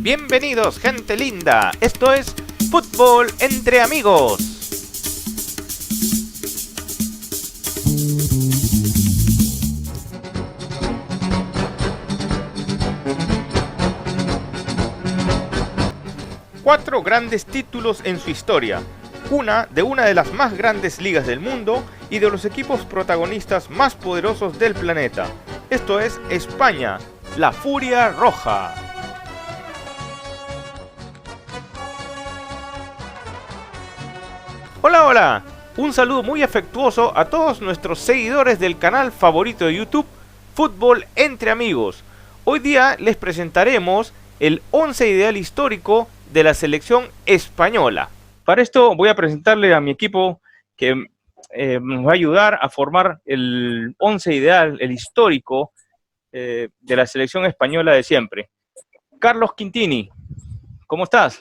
Bienvenidos, gente linda. Esto es Fútbol entre Amigos. Cuatro grandes títulos en su historia. Una de las más grandes ligas del mundo y de los equipos protagonistas más poderosos del planeta. Esto es España, la Furia Roja. Hola, hola. Un saludo muy afectuoso a todos nuestros seguidores del canal favorito de YouTube, Fútbol entre Amigos. Hoy día les presentaremos el 11 ideal histórico de la selección española. Para esto voy a presentarle a mi equipo que nos va a ayudar a formar el 11 ideal, el histórico de la selección española de siempre. Carlos Quintini, ¿cómo estás?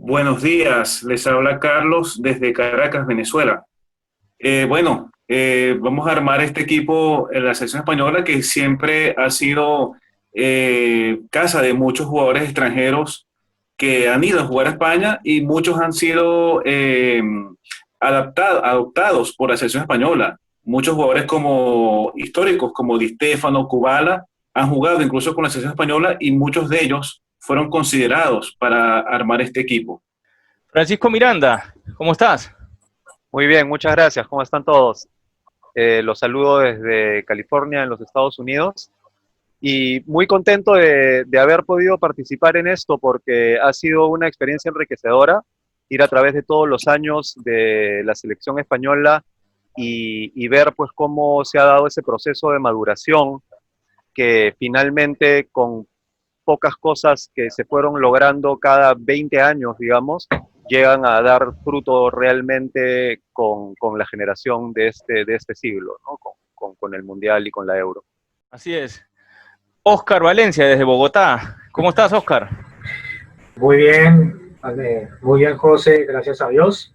Buenos días, les habla Carlos desde Caracas, Venezuela. Vamos a armar este equipo en la selección española que siempre ha sido casa de muchos jugadores extranjeros que han ido a jugar a España y muchos han sido adoptados por la selección española. Muchos jugadores como históricos como Di Stéfano, Kubala, han jugado incluso con la selección española y muchos de ellos fueron considerados para armar este equipo. Francisco Miranda, ¿cómo estás? Muy bien, muchas gracias. ¿Cómo están todos? Los saludo desde California, en los Estados Unidos, y muy contento de haber podido participar en esto porque ha sido una experiencia enriquecedora ir a través de todos los años de la selección española y ver pues cómo se ha dado ese proceso de maduración que finalmente con pocas cosas que se fueron logrando cada 20 años, digamos, llegan a dar fruto realmente con la generación de este siglo, ¿no? Con el Mundial y con la Euro. Así es. Óscar Valencia, desde Bogotá. ¿Cómo estás, Óscar? Muy bien, José, gracias a Dios.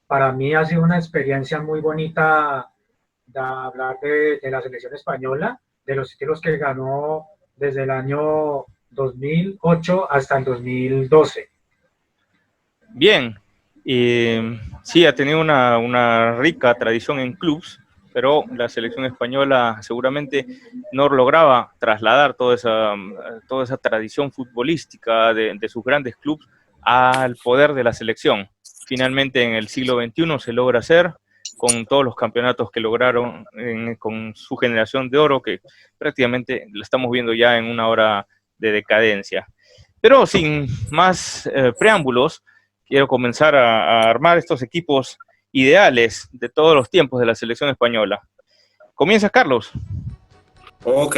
Para mí ha sido una experiencia muy bonita de hablar de la selección española, de los títulos que ganó desde el año 2008 hasta el 2012. Bien, sí, ha tenido una rica tradición en clubes, pero la selección española seguramente no lograba trasladar toda esa tradición futbolística de sus grandes clubes al poder de la selección. Finalmente en el siglo XXI se logra hacer con todos los campeonatos que lograron con su generación de oro, que prácticamente lo estamos viendo ya en una hora de decadencia. Pero sin más preámbulos, quiero comenzar a armar estos equipos ideales de todos los tiempos de la selección española. ¿Comienza, Carlos? Ok,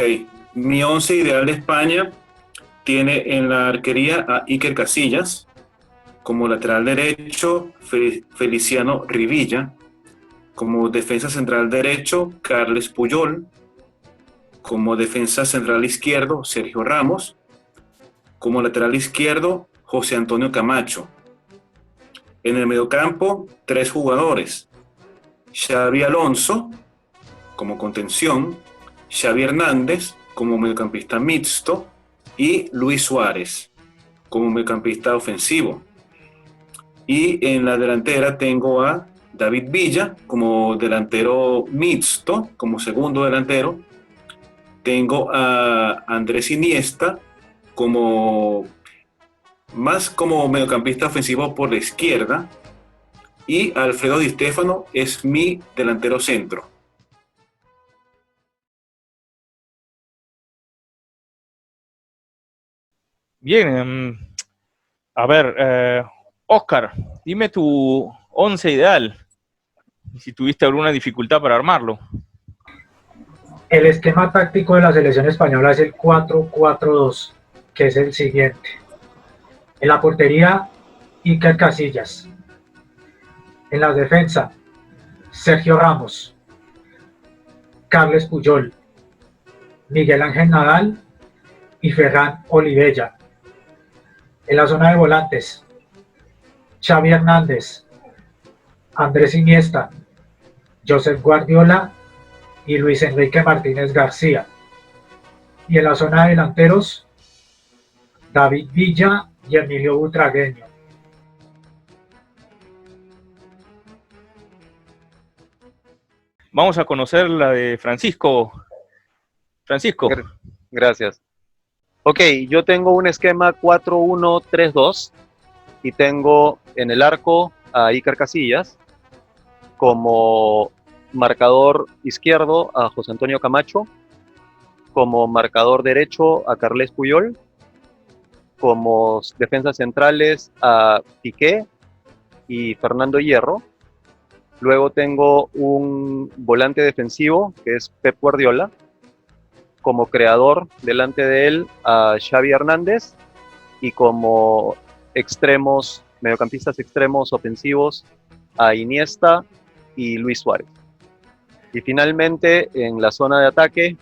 mi 11 ideal de España tiene en la arquería a Iker Casillas, como lateral derecho Feliciano Rivilla, como defensa central derecho Carles Puyol, como defensa central izquierdo Sergio Ramos, como lateral izquierdo José Antonio Camacho. En el mediocampo, 3 jugadores: Xavi Alonso como contención, Xavi Hernández como mediocampista mixto y Luis Suárez como mediocampista ofensivo. Y en la delantera tengo a David Villa como delantero mixto, como segundo delantero. Tengo a Andrés Iniesta más como mediocampista ofensivo por la izquierda, y Alfredo Di Stéfano es mi delantero centro. Bien, a ver, Óscar, dime tu 11 ideal, si tuviste alguna dificultad para armarlo. El esquema táctico de la selección española es el 4-4-2, que es el siguiente. En la portería, Iker Casillas. En la defensa, Sergio Ramos, Carles Puyol, Miguel Ángel Nadal y Ferran Olivella. En la zona de volantes, Xavi Hernández, Andrés Iniesta, Josep Guardiola y Luis Enrique Martínez García. Y en la zona de delanteros, David Villa y Emilio Butragueño. Vamos a conocer la de Francisco. Francisco. Gracias. Ok, yo tengo un esquema 4-1-3-2 y tengo en el arco a Iker Casillas, como marcador izquierdo a José Antonio Camacho, como marcador derecho a Carles Puyol, como defensas centrales a Piqué y Fernando Hierro. Luego tengo un volante defensivo que es Pep Guardiola, como creador delante de él a Xavi Hernández y como mediocampistas extremos ofensivos a Iniesta y Luis Suárez. Y finalmente en la zona de ataque,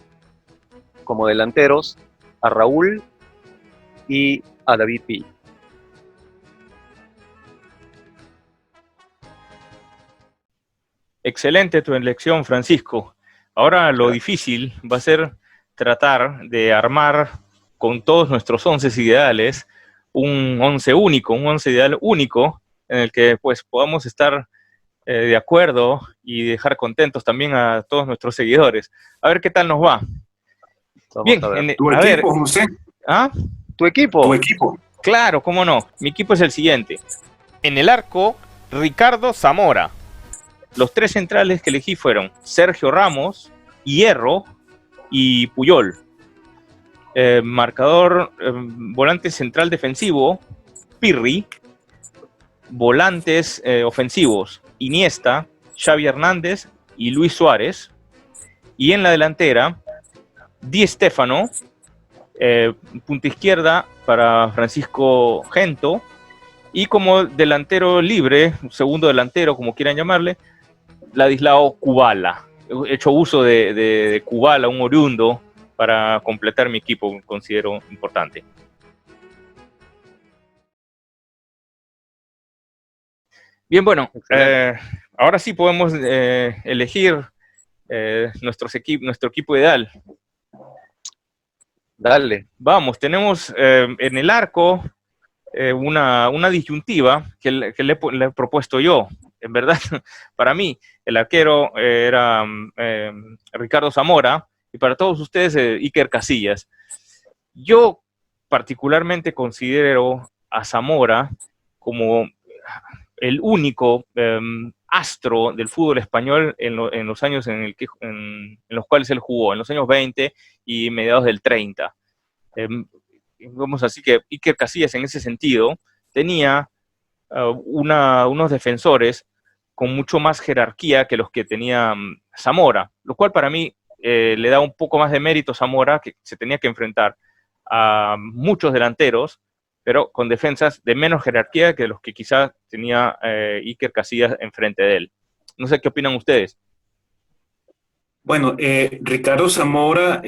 como delanteros, a Raúl y a David Villa. Excelente tu elección, Francisco. Ahora lo difícil va a ser tratar de armar con todos nuestros 11 ideales un 11 único, un 11 ideal único en el que pues podamos estar de acuerdo y dejar contentos también a todos nuestros seguidores. A ver qué tal nos va. Vamos a ver. ¿Tu equipo, José? ¿Ah? ¿Tu equipo? Tu equipo. Claro, cómo no. Mi equipo es el siguiente. En el arco, Ricardo Zamora. Los 3 centrales que elegí fueron Sergio Ramos, Hierro y Puyol. Volante central defensivo, Pirri. Volantes ofensivos, Iniesta, Xavi Hernández y Luis Suárez. Y en la delantera, Di Stéfano, punta izquierda para Francisco Gento. Y como delantero libre, segundo delantero, como quieran llamarle, Ladislao Kubala. He hecho uso de Kubala, un oriundo, para completar mi equipo, considero importante. Bien, bueno, ahora sí podemos elegir nuestro equipo ideal. Dale. Vamos, tenemos en el arco una disyuntiva que le he propuesto yo. En verdad, para mí, el arquero era Ricardo Zamora y para todos ustedes Iker Casillas. Yo particularmente considero a Zamora como el único astro del fútbol español en los años en los cuales él jugó, en los años 20 y mediados del 30. Vamos así que Iker Casillas en ese sentido tenía unos defensores con mucho más jerarquía que los que tenía Zamora, lo cual para mí le da un poco más de mérito a Zamora, que se tenía que enfrentar a muchos delanteros, pero con defensas de menos jerarquía que los que quizás tenía Iker Casillas enfrente de él. No sé qué opinan ustedes. Bueno, Ricardo Zamora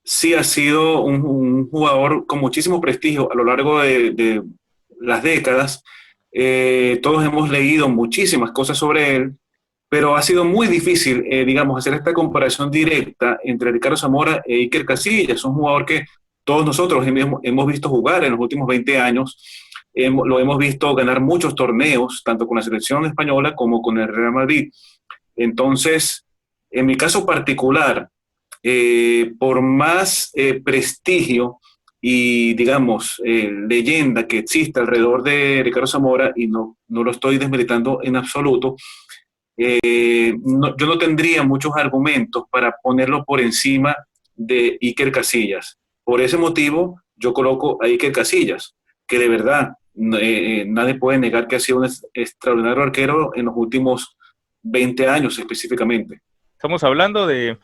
sí ha sido un jugador con muchísimo prestigio a lo largo de las décadas. Todos hemos leído muchísimas cosas sobre él, pero ha sido muy difícil, digamos, hacer esta comparación directa entre Ricardo Zamora e Iker Casillas, un jugador que todos nosotros hemos visto jugar en los últimos 20 años, lo hemos visto ganar muchos torneos, tanto con la selección española como con el Real Madrid. Entonces, en mi caso particular, por más prestigio y, digamos, leyenda que exista alrededor de Ricardo Zamora, y no lo estoy desmeritando en absoluto, yo no tendría muchos argumentos para ponerlo por encima de Iker Casillas. Por ese motivo, yo coloco a Iker Casillas, que de verdad nadie puede negar que ha sido un extraordinario arquero en los últimos 20 años específicamente. Estamos hablando de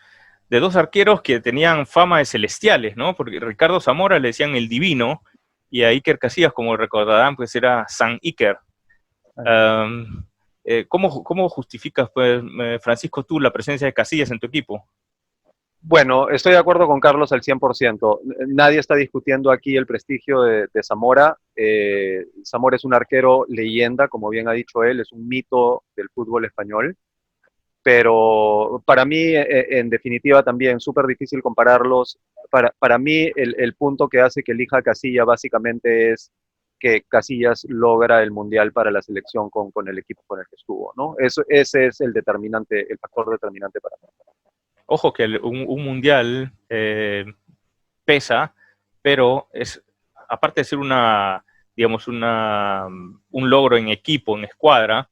2 arqueros que tenían fama de celestiales, ¿no? Porque Ricardo Zamora le decían el divino y a Iker Casillas, como recordarán, pues era San Iker. ¿Cómo justificas, pues, Francisco, tú la presencia de Casillas en tu equipo? Bueno, estoy de acuerdo con Carlos al 100%. Nadie está discutiendo aquí el prestigio de Zamora. Zamora es un arquero leyenda, como bien ha dicho él, es un mito del fútbol español. Pero para mí, en definitiva, también súper difícil compararlos para mí el punto que hace que elija a Casillas básicamente es que Casillas logra el Mundial para la selección con el equipo con el que estuvo, ¿no? Ese es el determinante, el factor determinante para mí. Ojo que un mundial pesa, pero es, aparte de ser digamos, un logro en equipo, en escuadra,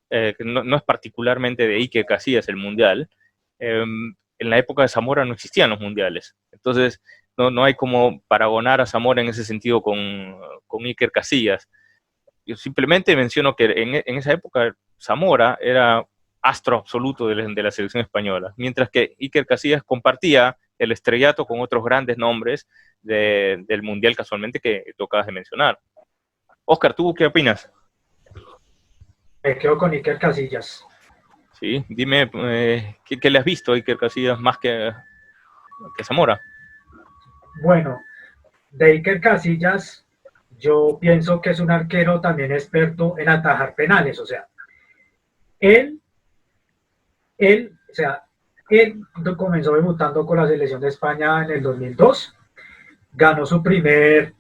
que no es particularmente de Iker Casillas el mundial. En la época de Zamora no existían los mundiales. Entonces, no hay como paragonar a Zamora en ese sentido con Iker Casillas. Yo simplemente menciono que en esa época Zamora era astro absoluto de la selección española, mientras que Iker Casillas compartía el estrellato con otros grandes nombres del mundial casualmente que tú acabas de mencionar. Oscar, ¿tú qué opinas? Me quedo con Iker Casillas. Sí, dime, ¿qué le has visto a Iker Casillas más que Zamora? Bueno, de Iker Casillas, yo pienso que es un arquero también experto en atajar penales. O sea, él comenzó debutando con la selección de España en el 2002, ganó su primer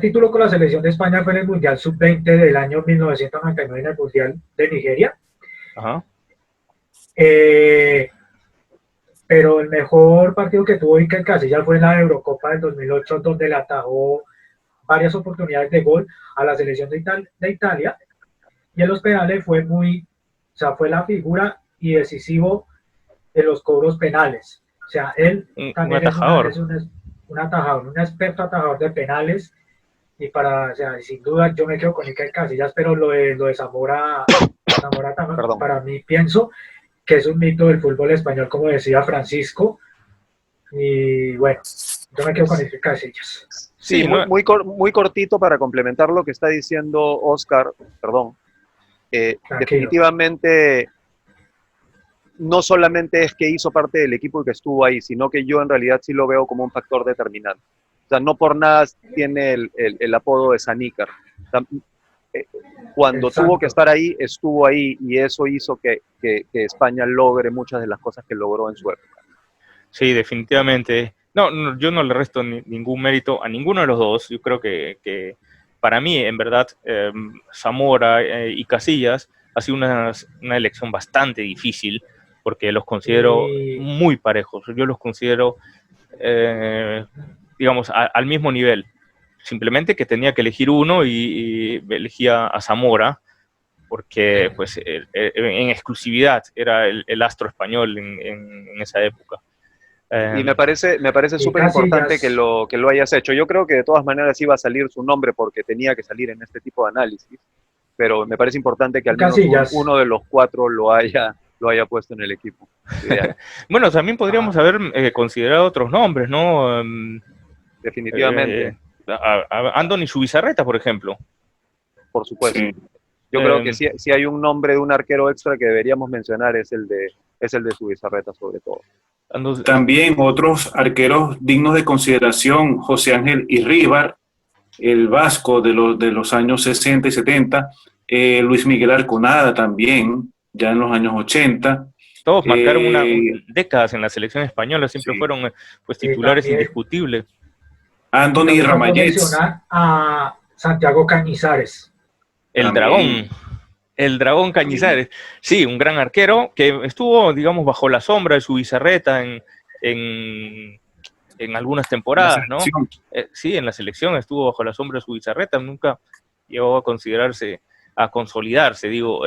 título con la selección de España fue en el Mundial Sub-20 del año 1999 en el Mundial de Nigeria. Ajá. Pero el mejor partido que tuvo Iker Casillas fue en la Eurocopa del 2008, donde le atajó varias oportunidades de gol a la selección de Italia, y en los penales fue fue la figura y decisivo de los cobros penales. O sea, él también un atajador. es un atajador, un experto atajador de penales, y sin duda yo me quedo con Iker Casillas, pero lo de Zamora para mí pienso que es un mito del fútbol español, como decía Francisco, y bueno, yo me quedo con Iker Casillas. Sí, muy cortito para complementar lo que está diciendo Oscar, perdón. Definitivamente no solamente es que hizo parte del equipo y que estuvo ahí, sino que yo en realidad sí lo veo como un factor determinante. O sea, no por nada tiene el apodo de Sanícar. O sea, cuando Exacto. tuvo que estar ahí, estuvo ahí, y eso hizo que España logre muchas de las cosas que logró en su época. Sí, definitivamente. No, yo no le resto ningún mérito a ninguno de los dos. Yo creo que para mí, en verdad, Zamora y Casillas ha sido una elección bastante difícil, porque los considero muy parejos. Yo los considero, digamos, al mismo nivel. Simplemente que tenía que elegir uno y elegía a Zamora, porque pues en exclusividad era el astro español en esa época. Y me parece súper importante que lo hayas hecho. Yo creo que de todas maneras iba a salir su nombre porque tenía que salir en este tipo de análisis, pero me parece importante que al menos uno de los cuatro lo haya puesto en el equipo. Bueno, también podríamos haber considerado otros nombres, ¿no? Definitivamente. A Andoni Zubizarreta, por ejemplo. Por supuesto. Sí. Yo creo que si hay un nombre de un arquero extra que deberíamos mencionar es el de Zubizarreta, sobre todo. También otros arqueros dignos de consideración: José Ángel Irríbar, el vasco de los años 60 y 70, Luis Miguel Arconada también, ya en los años 80. Todos marcaron décadas en la selección española, siempre fueron pues titulares indiscutibles. Andoni Ramallets. A Santiago Cañizares. El Dragón Cañizares. Sí, un gran arquero que estuvo, digamos, bajo la sombra de Zubizarreta en algunas temporadas, ¿no? Sí, en la selección estuvo bajo la sombra de Zubizarreta, nunca llegó a consolidarse, digo,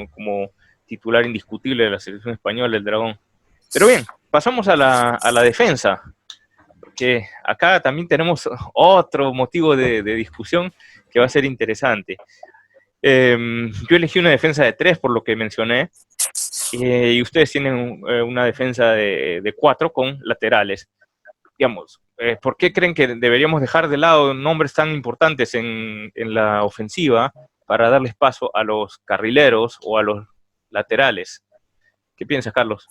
como titular indiscutible de la selección española, el Dragón. Pero bien, pasamos a la defensa, porque acá también tenemos otro motivo de discusión que va a ser interesante. Yo elegí una defensa de 3 por lo que mencioné, y ustedes tienen una defensa de 4 con laterales. Digamos, ¿por qué creen que deberíamos dejar de lado nombres tan importantes en la ofensiva para darles paso a los carrileros o a los laterales? ¿Qué piensas, Carlos?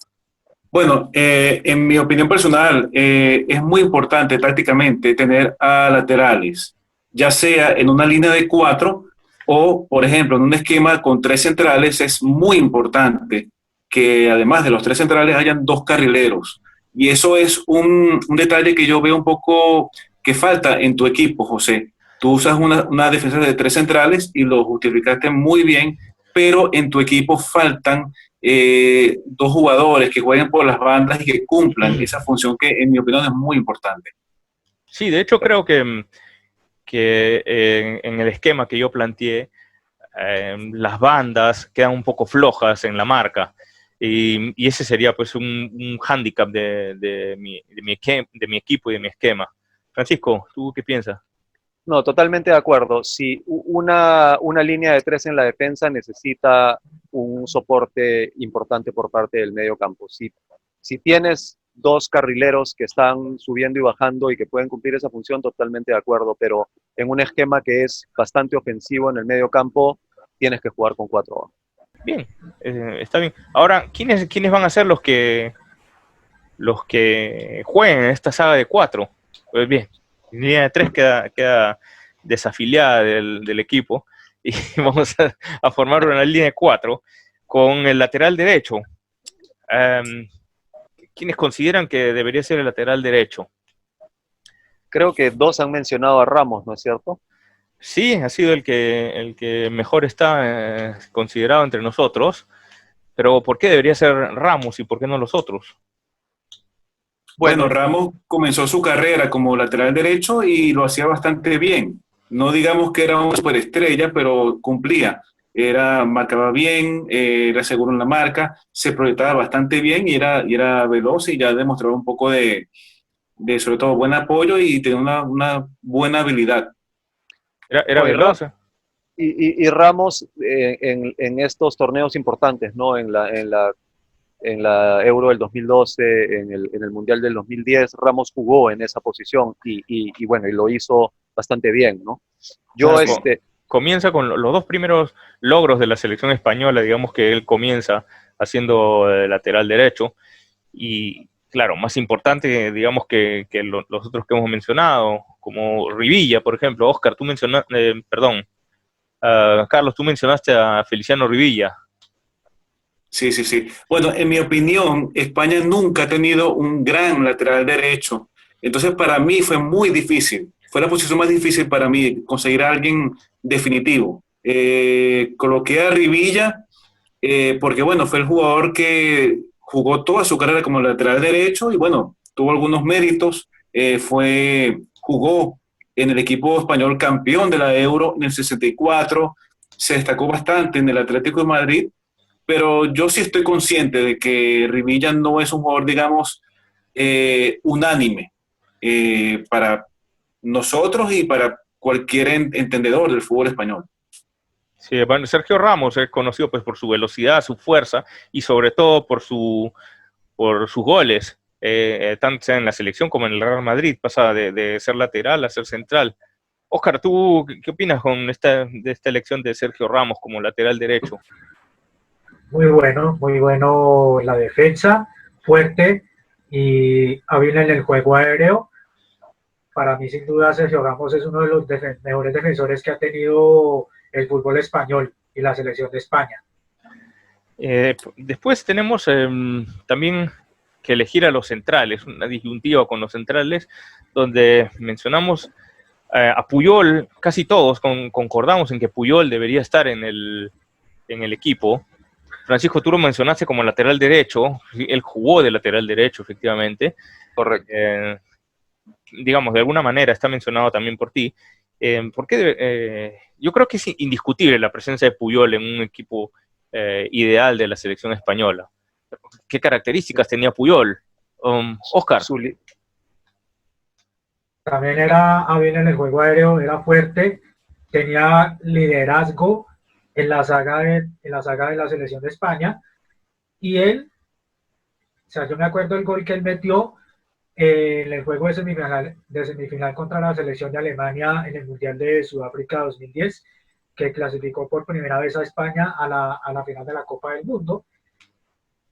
Bueno, en mi opinión personal, es muy importante tácticamente tener a laterales, ya sea en una línea de 4 o, por ejemplo, en un esquema con 3 centrales. Es muy importante que además de los 3 centrales hayan 2 carrileros. Y eso es un detalle que yo veo un poco que falta en tu equipo, José. Tú usas una defensa de tres centrales y lo justificaste muy bien, pero en tu equipo faltan dos jugadores que jueguen por las bandas y que cumplan esa función que, en mi opinión, es muy importante. Sí, de hecho creo que en el esquema que yo planteé, las bandas quedan un poco flojas en la marca. Y ese sería pues un hándicap de mi equipo y de mi esquema. Francisco, ¿tú qué piensas? No, totalmente de acuerdo. Si una línea de tres en la defensa necesita un soporte importante por parte del medio campo. Si tienes dos carrileros que están subiendo y bajando y que pueden cumplir esa función, totalmente de acuerdo, pero en un esquema que es bastante ofensivo en el medio campo, tienes que jugar con cuatro. Bien, está bien. Ahora, ¿quiénes van a ser los que jueguen en esta saga de cuatro? Pues bien, línea de tres queda desafiliada del equipo y vamos a formar una línea de cuatro con el lateral derecho. ¿Quiénes consideran que debería ser el lateral derecho? Creo que dos han mencionado a Ramos, ¿no es cierto? Sí, ha sido el que mejor está considerado entre nosotros, pero ¿por qué debería ser Ramos y por qué no los otros? Bueno, Ramos comenzó su carrera como lateral derecho y lo hacía bastante bien. No digamos que era una superestrella, pero cumplía. Marcaba bien, era seguro en la marca, se proyectaba bastante bien y era veloz y ya demostraba un poco sobre todo, buen apoyo y tenía una buena habilidad. Era veloz. Y Ramos en estos torneos importantes, ¿no? En la Euro del 2012, en el Mundial del 2010, Ramos jugó en esa posición y bueno, y lo hizo bastante bien, ¿no? Comienza con los dos primeros logros de la selección española, digamos que él comienza haciendo lateral derecho y claro, más importante, digamos que los otros que hemos mencionado, como Rivilla, por ejemplo. Oscar, tú mencionaste, Carlos, tú mencionaste a Feliciano Rivilla. Sí, sí, sí. Bueno, en mi opinión, España nunca ha tenido un gran lateral derecho. Entonces, para mí fue muy difícil. Fue la posición más difícil para mí conseguir a alguien definitivo. Coloqué a Rivilla porque, bueno, fue el jugador que jugó toda su carrera como lateral derecho y, bueno, tuvo algunos méritos. Jugó en el equipo español campeón de la Euro en el 64. Se destacó bastante en el Atlético de Madrid, pero yo sí estoy consciente de que Rivilla no es un jugador, digamos, unánime para nosotros y para cualquier entendedor del fútbol español. Sí, bueno, Sergio Ramos es conocido pues por su velocidad, su fuerza y sobre todo por sus goles, tanto sea en la selección como en el Real Madrid, pasa de ser lateral a ser central. Oscar, ¿tú qué opinas de esta elección de Sergio Ramos como lateral derecho? Muy bueno la defensa, fuerte y hábil en el juego aéreo. Para mí, sin duda, Sergio Ramos es uno de los mejores defensores que ha tenido el fútbol español y la selección de España. Después tenemos también que elegir a los centrales, una disyuntiva con los centrales, donde mencionamos a Puyol, casi todos concordamos en que Puyol debería estar en el equipo. Francisco, tú lo mencionaste como lateral derecho, él jugó de lateral derecho, efectivamente. Correcto. Digamos, de alguna manera está mencionado también por ti. Yo creo que es indiscutible la presencia de Puyol en un equipo ideal de la selección española. ¿Qué características tenía Puyol? Oscar. También era hábil en el juego aéreo, era fuerte, tenía liderazgo en la saga de la selección de España y él, o sea, yo me acuerdo el gol que él metió en el juego de semifinal contra la selección de Alemania en el Mundial de Sudáfrica 2010, que clasificó por primera vez a España a la final de la Copa del Mundo,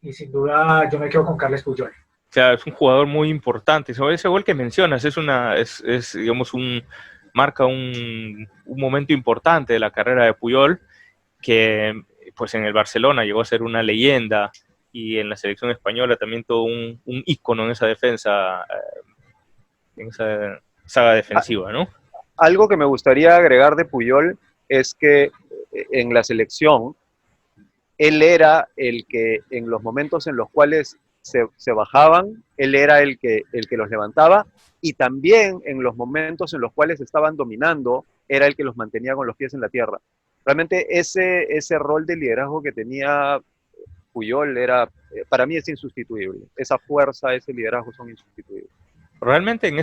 y sin duda yo me quedo con Carles Puyol. O sea, es un jugador muy importante. Sobre ese gol que mencionas, digamos, marca un momento importante de la carrera de Puyol, que pues en el Barcelona llegó a ser una leyenda, y en la selección española también todo un ícono en esa defensa, en esa saga defensiva, ¿no? Algo que me gustaría agregar de Puyol es que en la selección él era el que en los momentos en los cuales se bajaban, él era el que los levantaba, y también en los momentos en los cuales estaban dominando, era el que los mantenía con los pies en la tierra. Realmente ese rol de liderazgo que tenía Puyol era, para mí es insustituible. Esa fuerza, ese liderazgo son insustituibles. Realmente en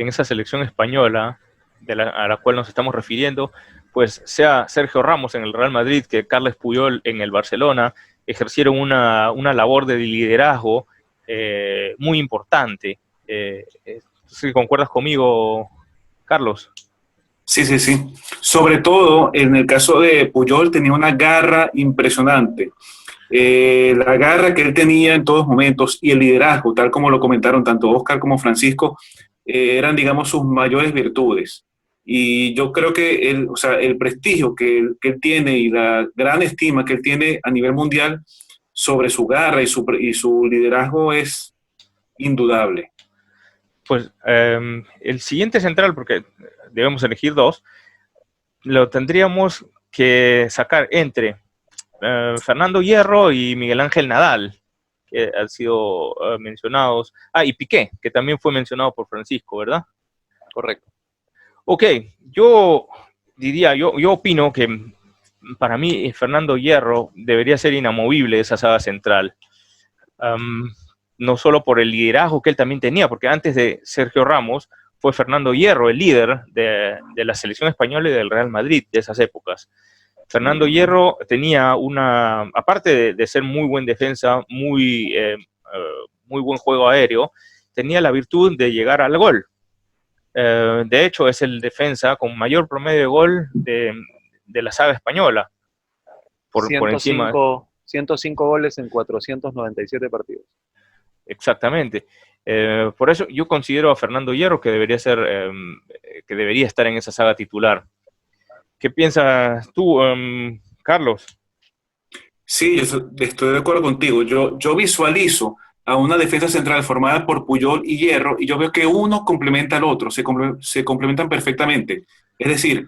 esa selección española a la cual nos estamos refiriendo, pues sea Sergio Ramos en el Real Madrid que Carles Puyol en el Barcelona, ejercieron una labor de liderazgo muy importante. ¿Sí concuerdas conmigo, Carlos? Sí, sí, sí. Sobre todo en el caso de Puyol tenía una garra impresionante. La garra que él tenía en todos momentos y el liderazgo, tal como lo comentaron tanto Oscar como Francisco, eran, digamos, sus mayores virtudes. Y yo creo que él, o sea, el prestigio que él tiene y la gran estima que él tiene a nivel mundial sobre su garra y su liderazgo es indudable. Pues el siguiente central, porque debemos elegir dos, lo tendríamos que sacar entre Fernando Hierro y Miguel Ángel Nadal, que han sido mencionados. Ah, y Piqué, que también fue mencionado por Francisco, ¿verdad? Correcto. Ok, yo diría, yo opino que para mí Fernando Hierro debería ser inamovible esa saga central. No solo por el liderazgo que él también tenía, porque antes de Sergio Ramos fue Fernando Hierro el líder de la selección española y del Real Madrid de esas épocas. Fernando Hierro tenía aparte de ser muy buen defensa, muy buen juego aéreo, tenía la virtud de llegar al gol. De hecho, es el defensa con mayor promedio de gol de la saga española. Por encima. 105 goles en 497 partidos. Exactamente. Por eso yo considero a Fernando Hierro que debería estar en esa saga titular. ¿Qué piensas tú, Carlos? Sí, estoy de acuerdo contigo. Yo visualizo a una defensa central formada por Puyol y Hierro y yo veo que uno complementa al otro, se complementan perfectamente. Es decir,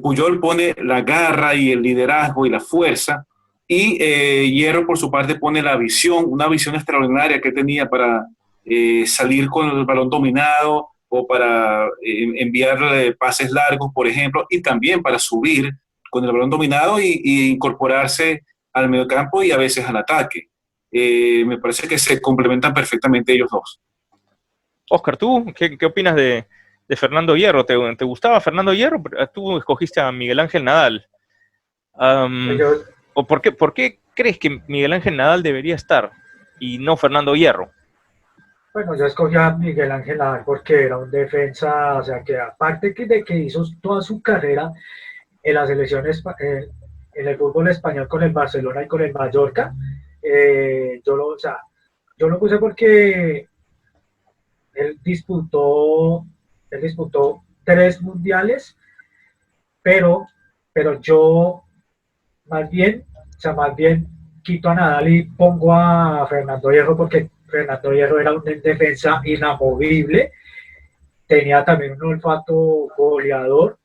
Puyol pone la garra y el liderazgo y la fuerza y Hierro por su parte pone la visión, una visión extraordinaria que tenía para salir con el balón dominado o para enviar pases largos, por ejemplo, y también para subir con el balón dominado y incorporarse al mediocampo y a veces al ataque. Me parece que se complementan perfectamente ellos dos. Oscar, ¿tú qué opinas de Fernando Hierro? ¿Te gustaba Fernando Hierro? Tú escogiste a Miguel Ángel Nadal. ¿O por qué crees que Miguel Ángel Nadal debería estar y no Fernando Hierro? Bueno, yo escogí a Miguel Ángel Nadal porque era un defensa, o sea, que aparte de que hizo toda su carrera en la selección, en el fútbol español con el Barcelona y con el Mallorca, o sea, yo lo puse porque él disputó 3 mundiales, pero yo más bien quito a Nadal y pongo a Fernando Hierro porque Fernando Hierro era un defensa inamovible, tenía también un olfato goleador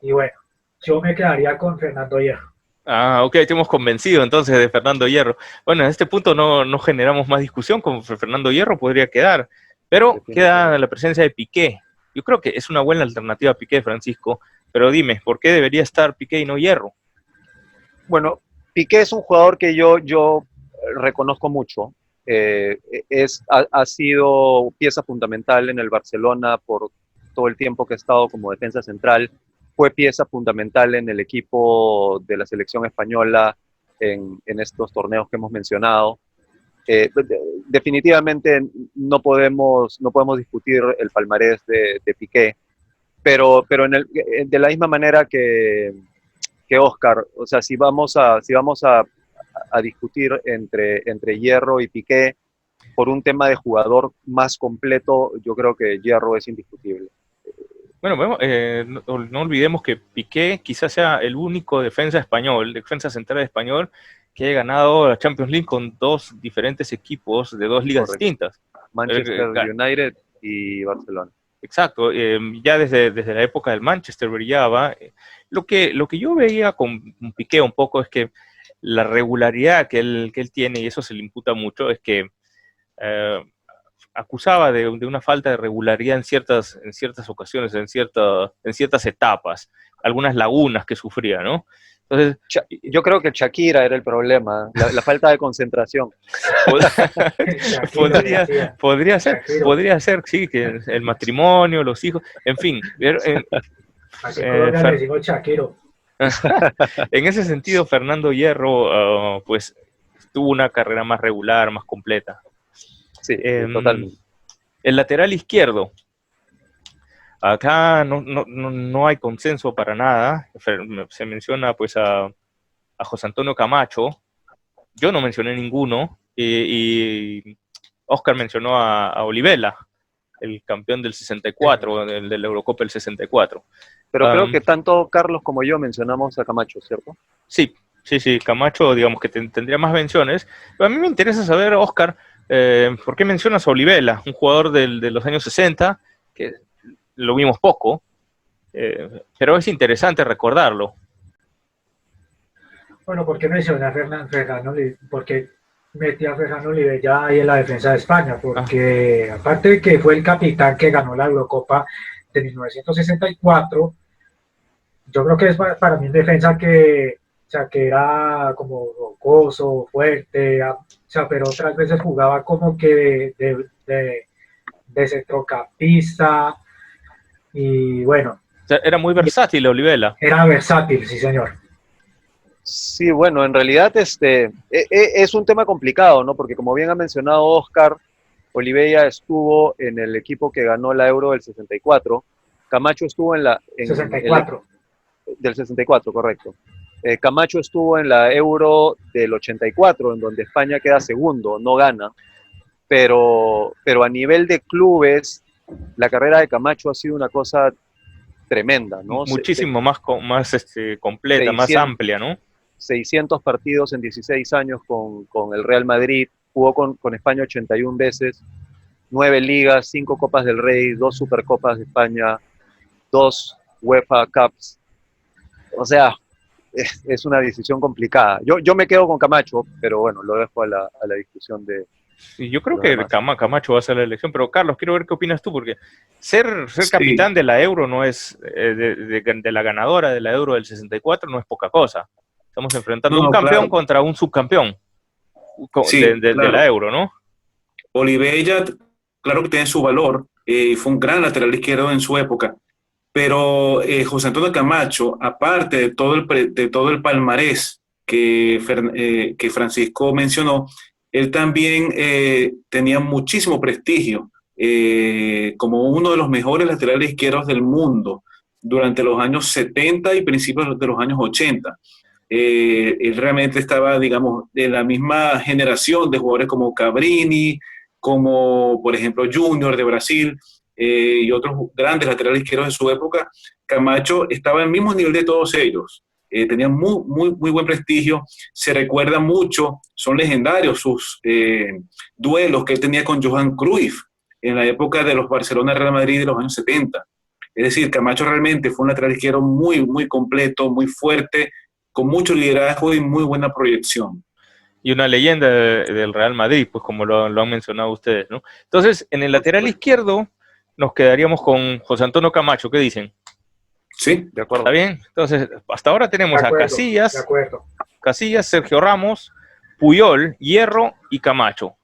y bueno, yo me quedaría con Fernando Hierro. Ah, ok, te hemos convencido entonces de Fernando Hierro. Bueno, en este punto no generamos más discusión, con Fernando Hierro podría quedar, pero queda la presencia de Piqué. Yo creo que es una buena alternativa a Piqué, Francisco, pero dime, ¿por qué debería estar Piqué y no Hierro? Bueno, Piqué es un jugador que yo reconozco mucho. Ha sido pieza fundamental en el Barcelona por todo el tiempo que ha estado como defensa central. Fue pieza fundamental en el equipo de la selección española en estos torneos que hemos mencionado. Definitivamente no podemos discutir el palmarés de Piqué, pero de la misma manera que Oscar, o sea, si vamos a discutir entre Hierro y Piqué por un tema de jugador más completo, yo creo que Hierro es indiscutible. Bueno, no olvidemos que Piqué quizás sea el único defensa central español que haya ganado la Champions League con dos diferentes equipos de dos ligas Correcto. distintas. Manchester United y Barcelona. Exacto, ya desde la época del Manchester brillaba. Lo que yo veía con Piqué un poco es que la regularidad que él tiene, y eso se le imputa mucho, es que acusaba de una falta de regularidad en ciertas ocasiones, en ciertas etapas, algunas lagunas que sufría, ¿no? Entonces, yo creo que Shakira era el problema, la falta de concentración. podría ser, sí, que el matrimonio, los hijos, en fin. Aquí en Colombia le decimos Shakiro. En ese sentido, Fernando Hierro, pues, tuvo una carrera más regular, más completa. Sí, totalmente. El lateral izquierdo. Acá no hay consenso para nada. Se menciona pues a José Antonio Camacho. Yo no mencioné ninguno. Y Oscar mencionó a Olivella, el campeón del 64, de la Eurocopa del 64. Pero creo que tanto Carlos como yo mencionamos a Camacho, ¿cierto? Sí. Camacho, digamos que tendría más menciones. Pero a mí me interesa saber, Oscar, ¿por qué mencionas a Olivella, un jugador de los años 60, que lo vimos poco, pero es interesante recordarlo? Bueno, ¿por qué mencioné a Fernando? Porque metí a Fernando Olivella ahí en la defensa de España, porque aparte de que fue el capitán que ganó la Eurocopa de 1964, yo creo que es para mí en defensa que era como rocoso, fuerte, pero otras veces jugaba como que de centrocampista, y bueno. O sea, era muy versátil Olivella. Era versátil, sí señor. Sí, bueno, en realidad es un tema complicado, ¿no? Porque como bien ha mencionado Oscar, Olivella estuvo en el equipo que ganó la Euro del 64, Camacho estuvo en 64. Del 64, correcto. Camacho estuvo en la Euro del 84, en donde España queda segundo, no gana, pero a nivel de clubes, la carrera de Camacho ha sido una cosa tremenda, ¿no? Muchísimo más completa, 600, más amplia, ¿no? 600 partidos en 16 años con el Real Madrid, jugó con España 81 veces, 9 ligas, 5 Copas del Rey, 2 Supercopas de España, 2 UEFA Cups. O sea, es una decisión complicada. Yo me quedo con Camacho, pero bueno, lo dejo a la discusión de... Sí, yo creo que Camacho va a ser la elección, pero Carlos, quiero ver qué opinas tú, porque ser capitán de la Euro no es, de la ganadora de la Euro del 64 no es poca cosa. Estamos enfrentando un campeón contra un subcampeón de la Euro, ¿no? Olivella, claro que tiene su valor, fue un gran lateral izquierdo en su época, pero José Antonio Camacho, aparte de todo el palmarés que Francisco mencionó, él también tenía muchísimo prestigio como uno de los mejores laterales izquierdos del mundo durante los años 70 y principios de los años 80. Él realmente estaba, digamos, de la misma generación de jugadores como Cabrini, como por ejemplo Junior de Brasil y otros grandes laterales izquierdos de su época. Camacho estaba al mismo nivel de todos ellos. Tenía muy buen prestigio, se recuerda mucho, son legendarios sus duelos que él tenía con Johan Cruyff en la época de los Barcelona-Real Madrid de los años 70. Es decir, Camacho realmente fue un lateral izquierdo muy completo, muy fuerte, con mucho liderazgo y muy buena proyección. Y una leyenda del Real Madrid, pues como lo han mencionado ustedes, ¿no? Entonces, en el lateral izquierdo nos quedaríamos con José Antonio Camacho, ¿qué dicen? Sí, de acuerdo. ¿Está bien? Entonces, hasta ahora tenemos a Casillas, Sergio Ramos, Puyol, Hierro y Camacho.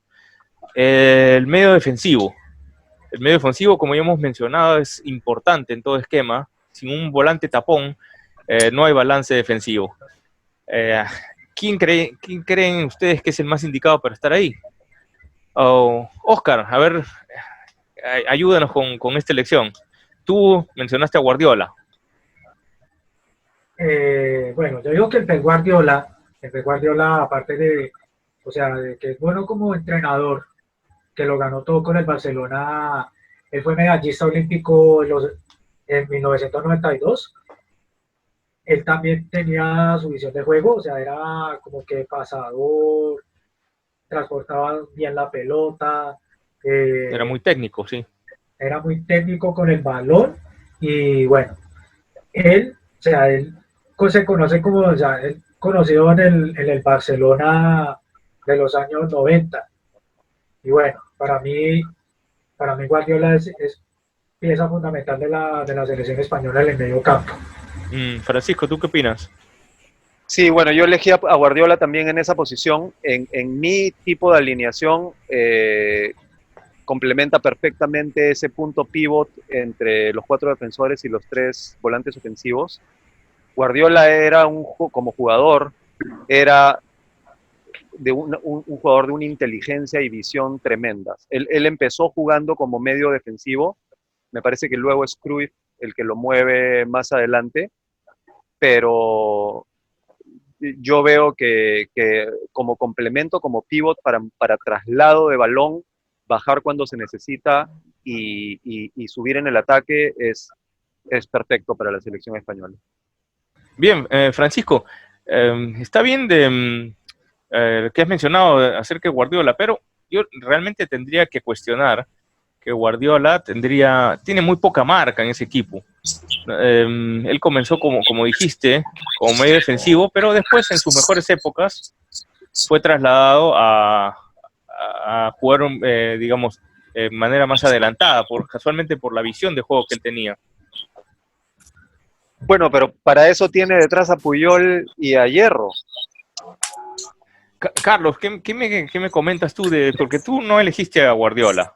El medio defensivo. El medio defensivo, como ya hemos mencionado, es importante en todo esquema. Sin un volante tapón, no hay balance defensivo. ¿Quién creen ustedes que es el más indicado para estar ahí? Oscar, a ver, ayúdanos con esta elección. Tú mencionaste a Guardiola. Bueno, yo digo que el Pep Guardiola, aparte de que es bueno como entrenador, que lo ganó todo con el Barcelona, él fue medallista olímpico en 1992. él también tenía su visión de juego, o sea, era como que pasador, transportaba bien la pelota, Era muy eh, técnico, sí. era muy técnico con el balón y bueno, él, o sea, él se conoce como, o sea, él conocido en el Barcelona de los años 90 y bueno, para mí Guardiola es pieza fundamental de la selección española en el medio campo. Francisco, ¿tú qué opinas? Sí, bueno, yo elegí a Guardiola también en esa posición. En mi tipo de alineación complementa perfectamente ese punto pivot entre los 4 defensores y los 3 volantes ofensivos. Guardiola era como jugador, era un jugador de una inteligencia y visión tremendas. Él empezó jugando como medio defensivo, me parece que luego es Cruyff el que lo mueve más adelante, pero yo veo que como complemento, como pivot para traslado de balón, bajar cuando se necesita y subir en el ataque es perfecto para la selección española. Bien, Francisco, está bien que has mencionado acerca de Guardiola, pero yo realmente tendría que cuestionar que Guardiola tiene muy poca marca en ese equipo. Él comenzó como dijiste, como medio defensivo, pero después en sus mejores épocas fue trasladado a jugar, digamos, de manera más adelantada, casualmente por la visión de juego que él tenía. Bueno, pero para eso tiene detrás a Puyol y a Hierro. Carlos, ¿qué me comentas tú porque tú no elegiste a Guardiola,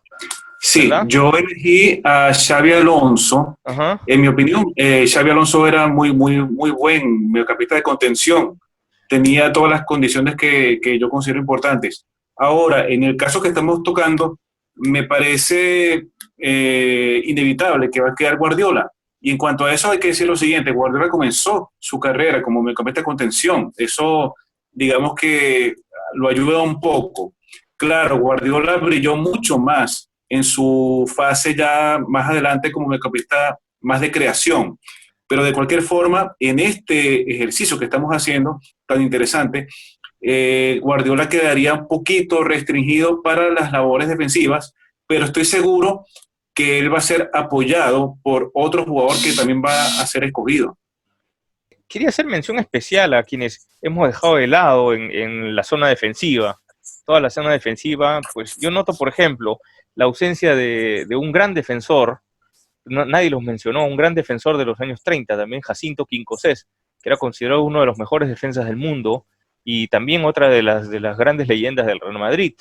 Sí, ¿verdad? yo elegí a Xabi Alonso. Ajá. En mi opinión, Xabi Alonso era muy buen mediocampista de contención. Tenía todas las condiciones que yo considero importantes. Ahora, en el caso que estamos tocando, me parece inevitable que va a quedar Guardiola. Y en cuanto a eso, hay que decir lo siguiente: Guardiola comenzó su carrera como mediocampista de contención. Eso, digamos que lo ayuda un poco. Claro, Guardiola brilló mucho más en su fase ya más adelante como mediocampista más de creación. Pero de cualquier forma, en este ejercicio que estamos haciendo, tan interesante, Guardiola quedaría un poquito restringido para las labores defensivas, pero estoy seguro que él va a ser apoyado por otro jugador que también va a ser escogido. Quería hacer mención especial a quienes hemos dejado de lado en la zona defensiva. Toda la zona defensiva, pues yo noto, por ejemplo, la ausencia de un gran defensor, nadie los mencionó, un gran defensor de los años 30, también Jacinto Quincoces, que era considerado uno de los mejores defensas del mundo y también otra de las grandes leyendas del Real Madrid.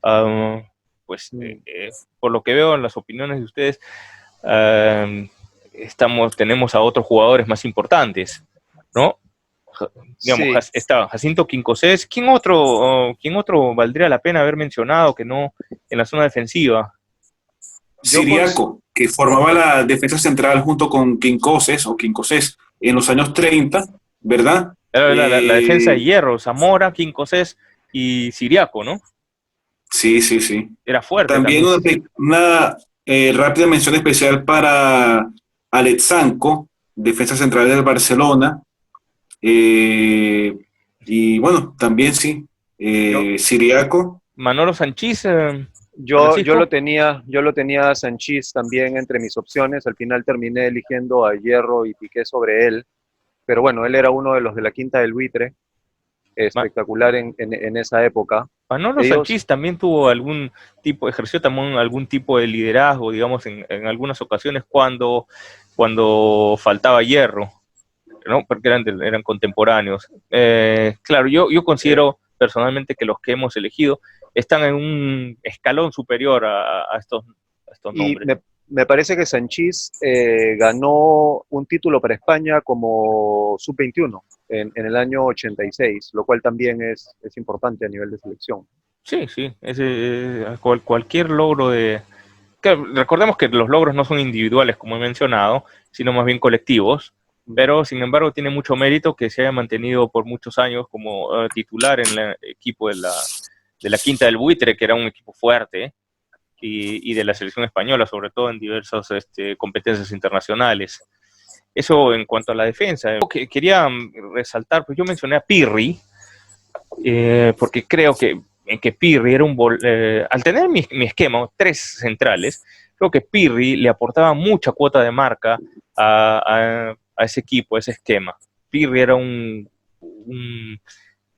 Um, pues por lo que veo en las opiniones de ustedes, tenemos a otros jugadores más importantes, ¿no? Digamos, Sí, está Jacinto Quincoces. ¿Quién otro valdría la pena haber mencionado que no en la zona defensiva? yo cons Siriaco, que formaba la defensa central junto con Quincoses en los años 30, ¿verdad? Era la defensa de Eh, hierro, Zamora, Quincoces y Siriaco, ¿no? sí, sí, sí. Era fuerte También también. una rápida mención especial para Alexanco, defensa central del Barcelona. Eh, y bueno, también sí, yo Siriaco. Manolo Sanchís, yo Francisco. lo tenía a Sanchís también entre mis opciones. Al final terminé eligiendo a Hierro y Piqué sobre él. Pero bueno, él era uno de los de la quinta del buitre, espectacular en esa época. Manolo Ellos, Sanchís también tuvo ejerció también algún tipo de liderazgo, digamos, en algunas ocasiones cuando faltaba hierro, ¿no? Porque eran contemporáneos. Claro, yo considero personalmente que los que hemos elegido están en un escalón superior a estos y nombres. me parece que Sanchís ganó un título para España como sub-21 en el año 86, lo cual también es importante a nivel de selección. Sí, sí, cualquier logro recordemos que los logros no son individuales, como he mencionado, sino más bien colectivos, pero sin embargo tiene mucho mérito que se haya mantenido por muchos años como titular en el equipo de la Quinta del Buitre, que era un equipo fuerte, y de la selección española, sobre todo en diversas competencias internacionales. Eso en cuanto a la defensa. Quería resaltar, pues yo mencioné a Pirri, porque creo que Pirri era al tener mi esquema, tres centrales, creo que Pirri le aportaba mucha cuota de marca a ese equipo, a ese esquema. Pirri era un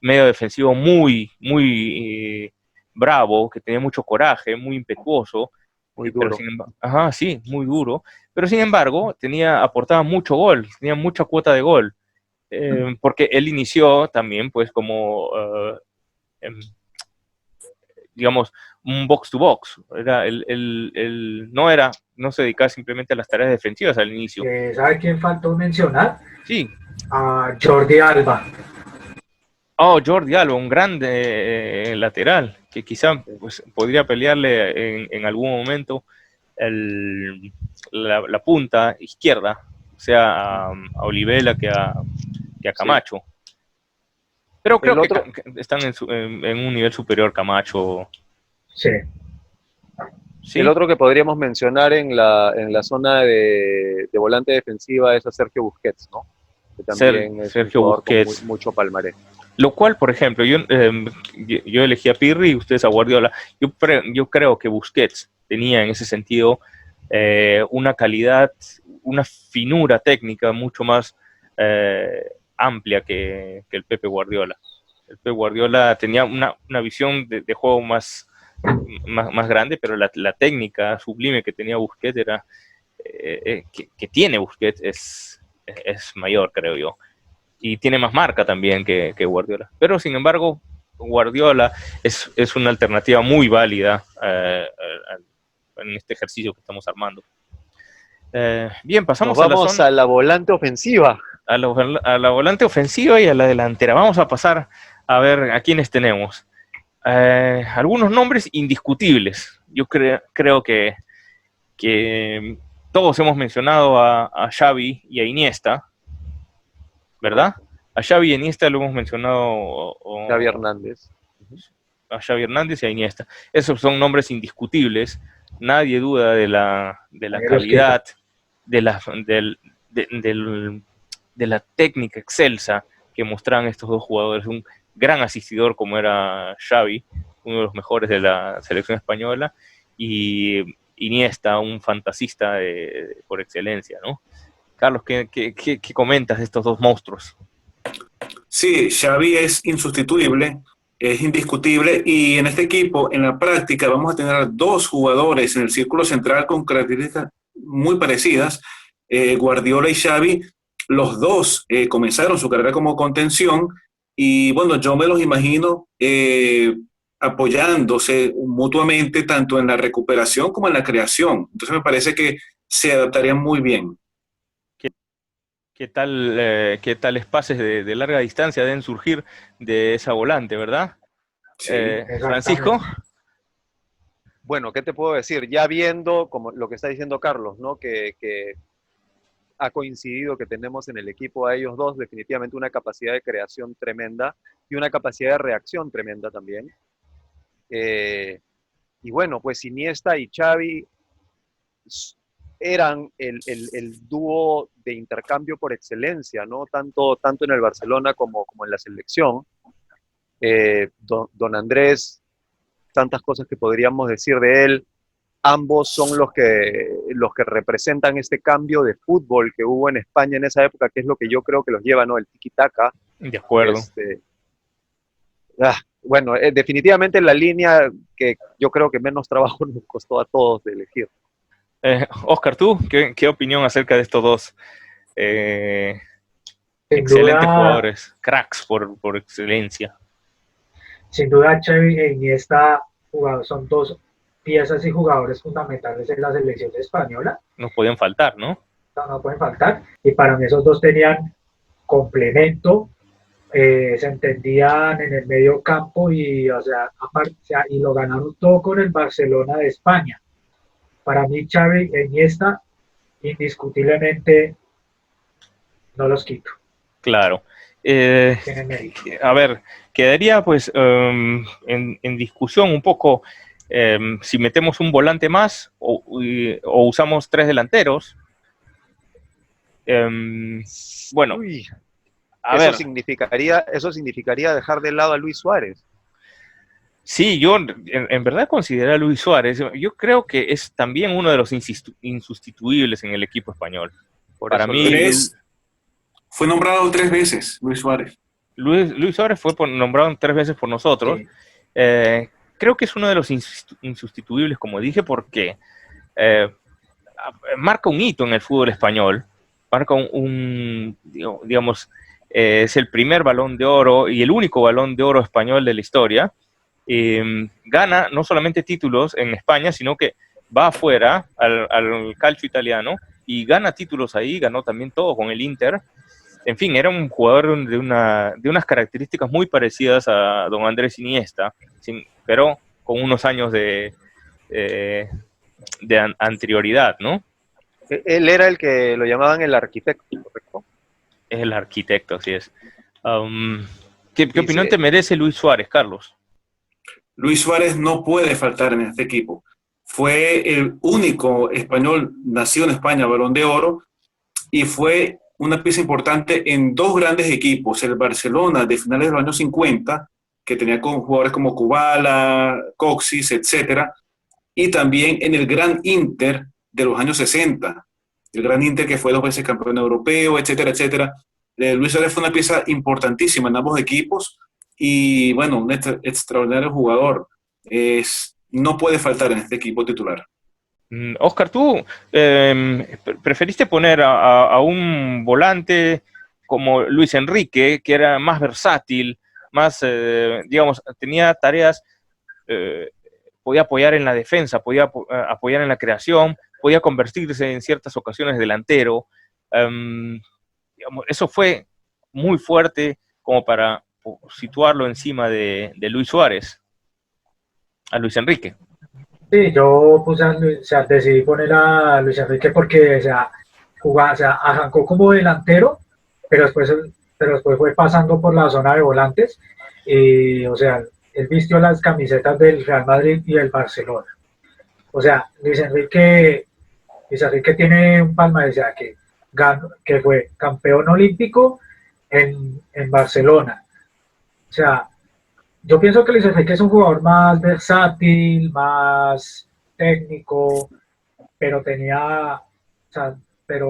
medio defensivo muy bravo, que tenía mucho coraje, muy impetuoso. Muy duro. Ajá, sí, muy duro. Pero sin embargo, aportaba mucho gol, tenía mucha cuota de gol. Porque él inició también, pues, como, digamos, un box to box. No se dedicaba simplemente a las tareas defensivas al inicio. ¿Sabe quién faltó mencionar? Sí. A Jordi Alba. Oh, Jordi Alba, un grande lateral, que quizá pues, podría pelearle en algún momento la punta izquierda, sea a Olivella que a Camacho. Sí. Pero creo que están en un nivel superior Camacho. Sí. ¿Sí? El otro que podríamos mencionar en la zona de volante defensiva es a Sergio Busquets, ¿no? Que también es Sergio Busquets. Con mucho palmarés. Lo cual, por ejemplo, yo elegí a Pirri y ustedes a Guardiola. Yo creo que Busquets tenía en ese sentido una calidad, una finura técnica mucho más amplia que el Pepe Guardiola. El Pepe Guardiola tenía una visión de juego más grande, pero la técnica sublime que tenía Busquets era que tiene Busquets es mayor, creo yo. Y tiene más marca también que Guardiola. Pero, sin embargo, Guardiola es una alternativa muy válida en este ejercicio que estamos armando. Bien, pasamos a la volante ofensiva. A la volante ofensiva y a la delantera. Vamos a pasar a ver a quiénes tenemos. Algunos nombres indiscutibles. Yo creo que todos hemos mencionado a Xavi y a Iniesta, ¿verdad? A Xavi y a Iniesta lo hemos mencionado. Xavi Hernández. A Xavi Hernández y a Iniesta. Esos son nombres indiscutibles. Nadie duda de la calidad, de la técnica excelsa que mostraban estos dos jugadores. Un gran asistidor como era Xavi, uno de los mejores de la selección española, y Iniesta, un fantasista por excelencia, ¿no? Carlos, ¿qué comentas de estos dos monstruos? Sí, Xavi es insustituible, es indiscutible, y en este equipo, en la práctica, vamos a tener dos jugadores en el círculo central con características muy parecidas. Guardiola y Xavi, los dos comenzaron su carrera como contención, y bueno, yo me los imagino apoyándose mutuamente tanto en la recuperación como en la creación. Entonces me parece que se adaptarían muy bien. ¿Qué tales pases de larga distancia deben surgir de esa volante, verdad? Sí, Francisco. Bueno, ¿qué te puedo decir? Ya viendo como lo que está diciendo Carlos, ¿no? Que ha coincidido que tenemos en el equipo a ellos dos definitivamente una capacidad de creación tremenda y una capacidad de reacción tremenda también. Y bueno, pues Iniesta y Xavi eran el dúo de intercambio por excelencia, ¿no? Tanto en el Barcelona como en la selección. Don Andrés, tantas cosas que podríamos decir de él. Ambos son los que representan este cambio de fútbol que hubo en España en esa época, que es lo que yo creo que los lleva, ¿no? El tiki-taka. De acuerdo. Bueno, definitivamente la línea que yo creo que menos trabajo nos costó a todos de elegir. Oscar, ¿tú qué opinión acerca de estos dos excelentes jugadores, cracks por excelencia? Sin duda, Xavi e Iniesta son dos piezas y jugadores fundamentales en la selección española. No podían faltar, ¿no? No pueden faltar. Y para mí esos dos tenían complemento, se entendían en el medio campo y, y lo ganaron todo con el Barcelona de España. Para mí, Xavi e Iniesta, indiscutiblemente, no los quito. Claro. A ver, quedaría pues en discusión un poco si metemos un volante más o usamos tres delanteros. Bueno, Uy, a eso ver, significaría dejar de lado a Luis Suárez. sí, yo en verdad considero a Luis Suárez, yo creo que es también uno de los insustituibles en el equipo español. Por Para eso lo mí, digo. Fue nombrado 3 veces Luis Suárez. Luis Suárez fue nombrado 3 veces por nosotros. Sí. Creo que es uno de los insustituibles, como dije, porque eh, marca un hito en el fútbol español, marca digamos, es el primer Balón de Oro y el único Balón de Oro español de la historia. Gana no solamente títulos en España, sino que va afuera al calcio italiano y gana títulos ahí, ganó también todo con el Inter. En fin, era un jugador de unas características muy parecidas a don Andrés Iniesta, pero con unos años de anterioridad, ¿no? Él era el que lo llamaban el arquitecto, ¿correcto? Es el arquitecto, así es. ¿Qué Sí, opinión te merece Luis Suárez, Carlos? Luis Suárez no puede faltar en este equipo. Fue el único español nacido en España, Balón de Oro, y fue una pieza importante en dos grandes equipos, el Barcelona de finales de los años 50, que tenía con jugadores como Kubala, Coxis, etcétera, y también en el Gran Inter de los años 60, el Gran Inter que fue 2 veces campeón europeo, etcétera, etcétera. Luis Suárez fue una pieza importantísima en ambos equipos y bueno, un extraordinario jugador. No puede faltar en este equipo titular. Oscar, tú preferiste poner a un volante como Luis Enrique, que era más versátil, más, digamos, tenía tareas, eh, podía apoyar en la defensa, podía apoyar en la creación, podía convertirse en ciertas ocasiones delantero. Digamos, eso fue muy fuerte como para situarlo encima de Luis Suárez, a Luis Enrique. Sí, yo puse o sea, decidí poner a Luis Enrique porque, o sea, jugaba, o sea, arrancó como delantero, pero después, pero después fue pasando por la zona de volantes y, o sea, él vistió las camisetas del Real Madrid y del Barcelona. O sea, Luis Enrique tiene un palmarés, o sea, que fue campeón olímpico en Barcelona. O sea, yo pienso que Luis Enrique es un jugador más versátil, más técnico, pero o sea, pero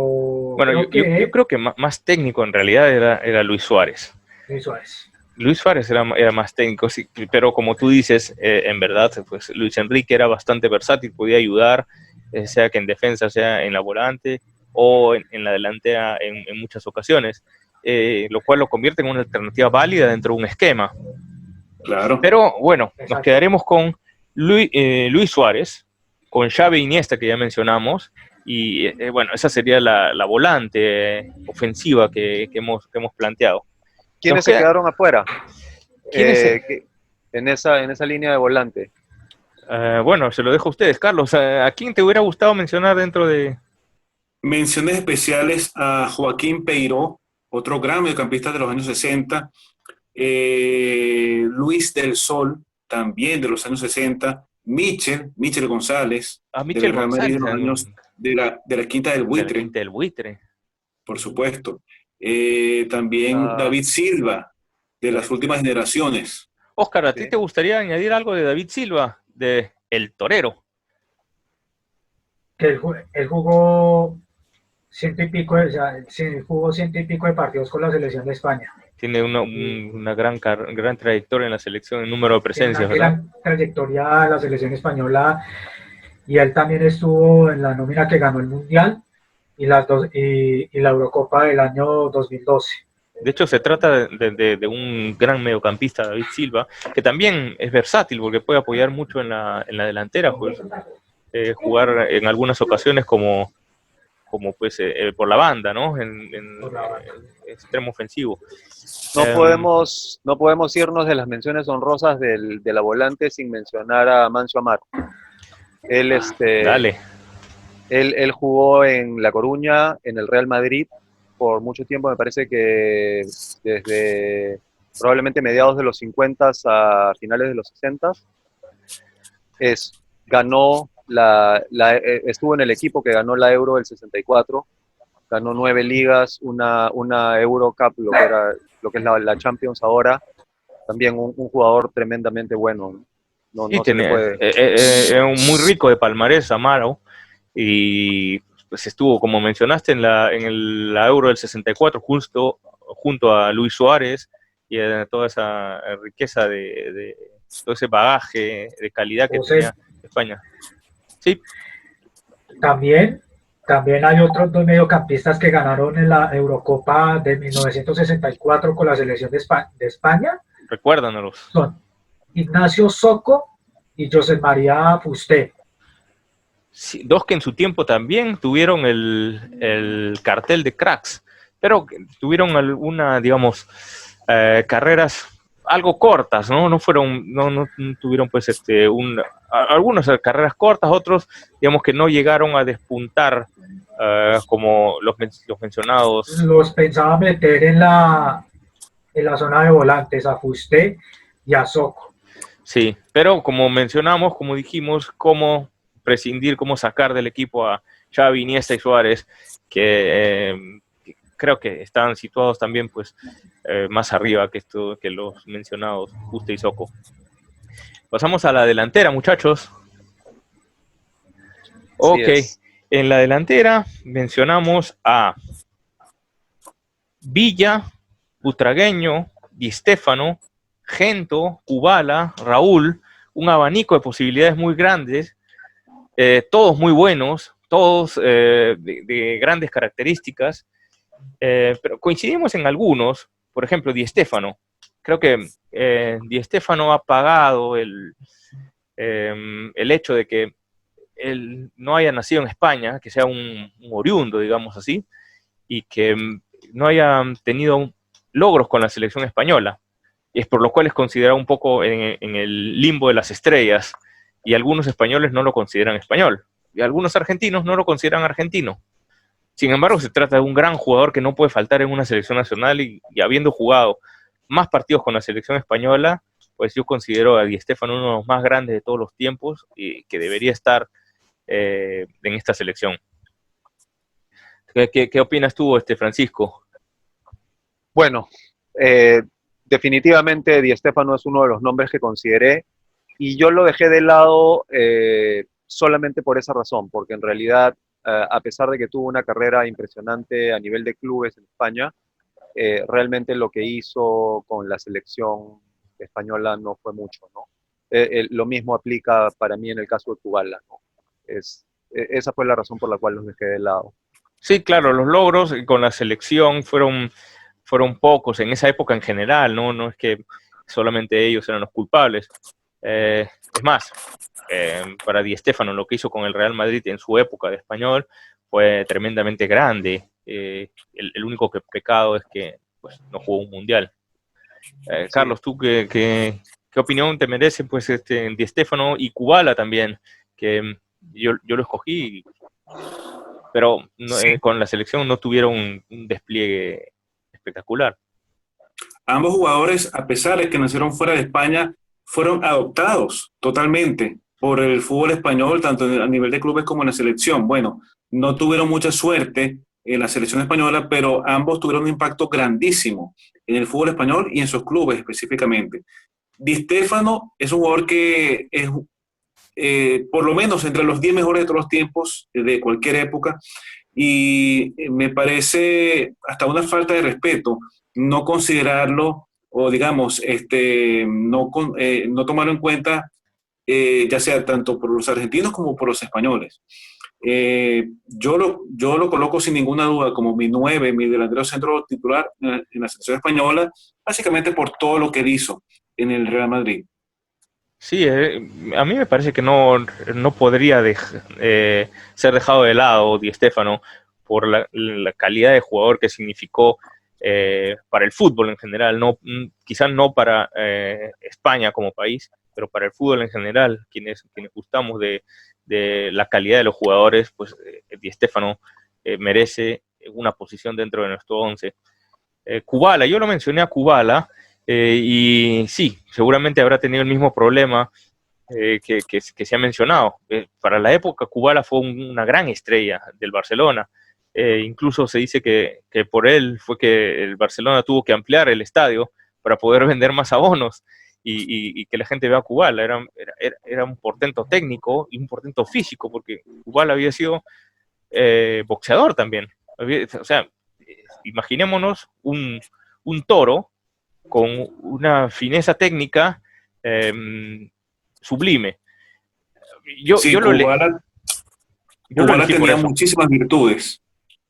Bueno, creo yo que creo que más técnico en realidad era Luis Suárez. Luis Suárez. Luis Suárez era más técnico, sí, pero como tú dices, en verdad, pues Luis Enrique era bastante versátil, podía ayudar, sea que en defensa, sea en la volante o en la delantera en muchas ocasiones, lo cual lo convierte en una alternativa válida dentro de un esquema. Claro. Pero bueno, Exacto. nos quedaremos con Luis Suárez, con Xavi Iniesta que ya mencionamos, y bueno, esa sería la volante ofensiva que hemos planteado. ¿Quiénes se quedaron afuera en esa línea de volante? Bueno, se lo dejo a ustedes, Carlos. ¿A quién te hubiera gustado mencionar dentro de...? Menciones especiales a Joaquín Peiró, otro gran mediocampista de los años 60, Luis del Sol, también de los años 60, Michel González, Michel del Real Madrid de González, los años de la Quinta del de la Buitre, Quinta del Buitre. por supuesto. También David Silva, de las últimas generaciones. Óscar, ¿a ti te gustaría añadir algo de David Silva, de El Torero? Que él jugó ciento y pico, o sea, jugó ciento y pico de partidos con la selección de España. Tiene una gran trayectoria en la selección, en número de presencias, Tiene una ¿verdad? gran trayectoria en la selección española y él también estuvo en la nómina que ganó el Mundial y la Eurocopa del año 2012. De hecho, se trata de un gran mediocampista, David Silva, que también es versátil porque puede apoyar mucho en la delantera, pues, jugar en algunas ocasiones como pues por la banda, ¿no? En extremo ofensivo. No podemos irnos de las menciones honrosas de la volante sin mencionar a Mancio Amaro. Dale. Él jugó en La Coruña, en el Real Madrid, por mucho tiempo, me parece que desde probablemente mediados de los 50 a finales de los 60. Estuvo en el equipo que ganó la Euro del 64, ganó 9 ligas, una Eurocup, lo que es la Champions ahora, también un jugador tremendamente bueno, no, Sí, no se le tenía, puede... muy rico de palmarés, Amaro, y pues estuvo, como mencionaste, la Euro del 64, justo junto a Luis Suárez y a toda esa riqueza de todo ese bagaje de calidad que Entonces, tenía España. Sí, también, también hay otros dos mediocampistas que ganaron en la Eurocopa de 1964 con la selección de España. recuérdanos. Son Ignacio Soco y José María Fusté. Sí, dos que en su tiempo también tuvieron el cartel de cracks, pero tuvieron alguna, digamos, carreras algo cortas, ¿no? No tuvieron pues algunas carreras cortas, otros, digamos que no llegaron a despuntar como los mencionados. Los pensaba meter en la zona de volantes a Fusté y a Soco. Sí, pero como mencionamos, como dijimos, cómo prescindir, cómo sacar del equipo a Xavi, Iniesta y Suárez, que creo que están situados también pues más arriba que los mencionados Juste y Soco. Pasamos a la delantera, muchachos. Así Ok, es. en la delantera mencionamos a Villa, Butragueño, Di Stéfano, Gento, Kubala, Raúl, un abanico de posibilidades muy grandes, todos muy buenos, todos de grandes características, pero coincidimos en algunos, por ejemplo, Di Stéfano. Creo que Di Stéfano ha pagado el hecho de que él no haya nacido en España, que sea un oriundo, digamos así, y que no haya tenido logros con la selección española. Y es por lo cual es considerado un poco en el limbo de las estrellas, y algunos españoles no lo consideran español, y algunos argentinos no lo consideran argentino. Sin embargo, se trata de un gran jugador que no puede faltar en una selección nacional y habiendo jugado más partidos con la selección española, pues yo considero a Di Stéfano uno de los más grandes de todos los tiempos y que debería estar en esta selección. ¿Qué opinas tú, Francisco? Bueno, definitivamente Di Stéfano es uno de los nombres que consideré y yo lo dejé de lado solamente por esa razón, porque en realidad, a pesar de que tuvo una carrera impresionante a nivel de clubes en España, realmente lo que hizo con la selección española no fue mucho, ¿no? Lo mismo aplica para mí en el caso de Kubala, ¿no? Esa fue la razón por la cual los dejé de lado. Sí, claro, los logros con la selección fueron pocos en esa época en general, ¿no? No es que solamente ellos eran los culpables. Es más, para Di Stéfano lo que hizo con el Real Madrid en su época de español fue tremendamente grande. El único pecado es que pues, no jugó un mundial. Carlos, ¿tú qué opinión te merece pues, Di Stéfano y Kubala también? Que yo lo escogí, pero no, Sí. con la selección no tuvieron un despliegue espectacular. Ambos jugadores, a pesar de que nacieron fuera de España, fueron adoptados totalmente por el fútbol español, tanto a nivel de clubes como en la selección. Bueno, no tuvieron mucha suerte en la selección española, pero ambos tuvieron un impacto grandísimo en el fútbol español y en sus clubes específicamente. Di Stéfano es un jugador que es por lo menos entre los 10 mejores de todos los tiempos, de cualquier época, y me parece hasta una falta de respeto no considerarlo o digamos, no tomarlo en cuenta, ya sea tanto por los argentinos como por los españoles. Yo lo coloco sin ninguna duda como mi 9, mi delantero centro titular en la selección española, básicamente por todo lo que él hizo en el Real Madrid. Sí, a mí me parece que no podría ser dejado de lado Di Stéfano por la calidad de jugador que significó para el fútbol en general, quizás no para España como país, pero para el fútbol en general, quienes gustamos de la calidad de los jugadores, pues Di Stéfano merece una posición dentro de nuestro 11. Kubala, yo lo mencioné a Kubala, y sí, seguramente habrá tenido el mismo problema que se ha mencionado. Para la época, Kubala fue una gran estrella del Barcelona, Incluso se dice que por él fue que el Barcelona tuvo que ampliar el estadio para poder vender más abonos y que la gente vea a Kubala. Era un portento técnico y un portento físico, porque Kubala había sido boxeador también. O sea, imaginémonos un toro con una fineza técnica sublime. Sí, Yo lo Kubala elegí por tenía eso. muchísimas virtudes.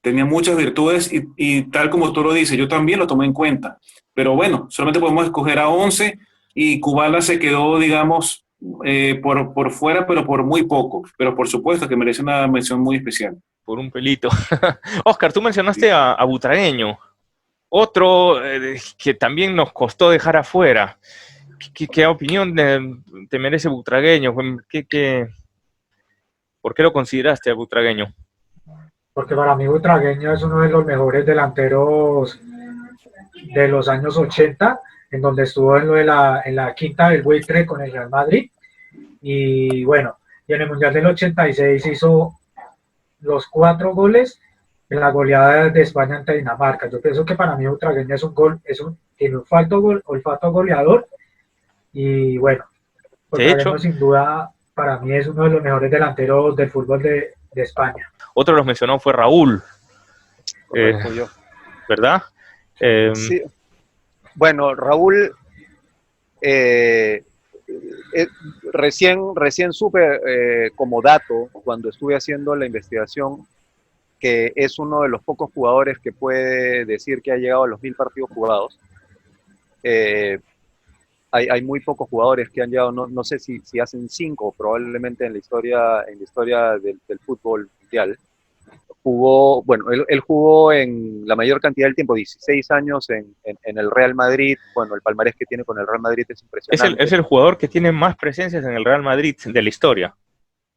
Tenía muchas virtudes y tal como tú lo dices, yo también lo tomé en cuenta. Pero bueno, solamente podemos escoger a 11 y Kubala se quedó, digamos, por fuera, pero por muy poco. Pero por supuesto que merece una mención muy especial. Por un pelito. Oscar, tú mencionaste a Butragueño, otro que también nos costó dejar afuera. ¿Qué opinión te merece Butragueño? ¿Por qué lo consideraste a Butragueño? Porque para mí Butragueño es uno de los mejores delanteros de los años 80, en donde estuvo en la quinta del buitre con el Real Madrid. Y bueno, y en el Mundial del 86 hizo los 4 goles en la goleada de España ante Dinamarca. Yo pienso que para mí Butragueño tiene un olfato goleador. Y bueno, De Butragueño hecho, sin duda para mí es uno de los mejores delanteros del fútbol de España. otro de los mencionados fue Raúl, Correcto, yo. ¿verdad? Eh, Sí, bueno, Raúl, eh, recién supe como dato, cuando estuve haciendo la investigación, que es uno de los pocos jugadores que puede decir que ha llegado a los 1000 partidos jugados. Hay muy pocos jugadores que han llegado, no sé si hacen 5, probablemente en la historia del fútbol mundial. Jugó, bueno, él jugó en la mayor cantidad del tiempo, 16 años en el Real Madrid. Bueno, el palmarés que tiene con el Real Madrid es impresionante. es el jugador que tiene más presencias en el Real Madrid de la historia.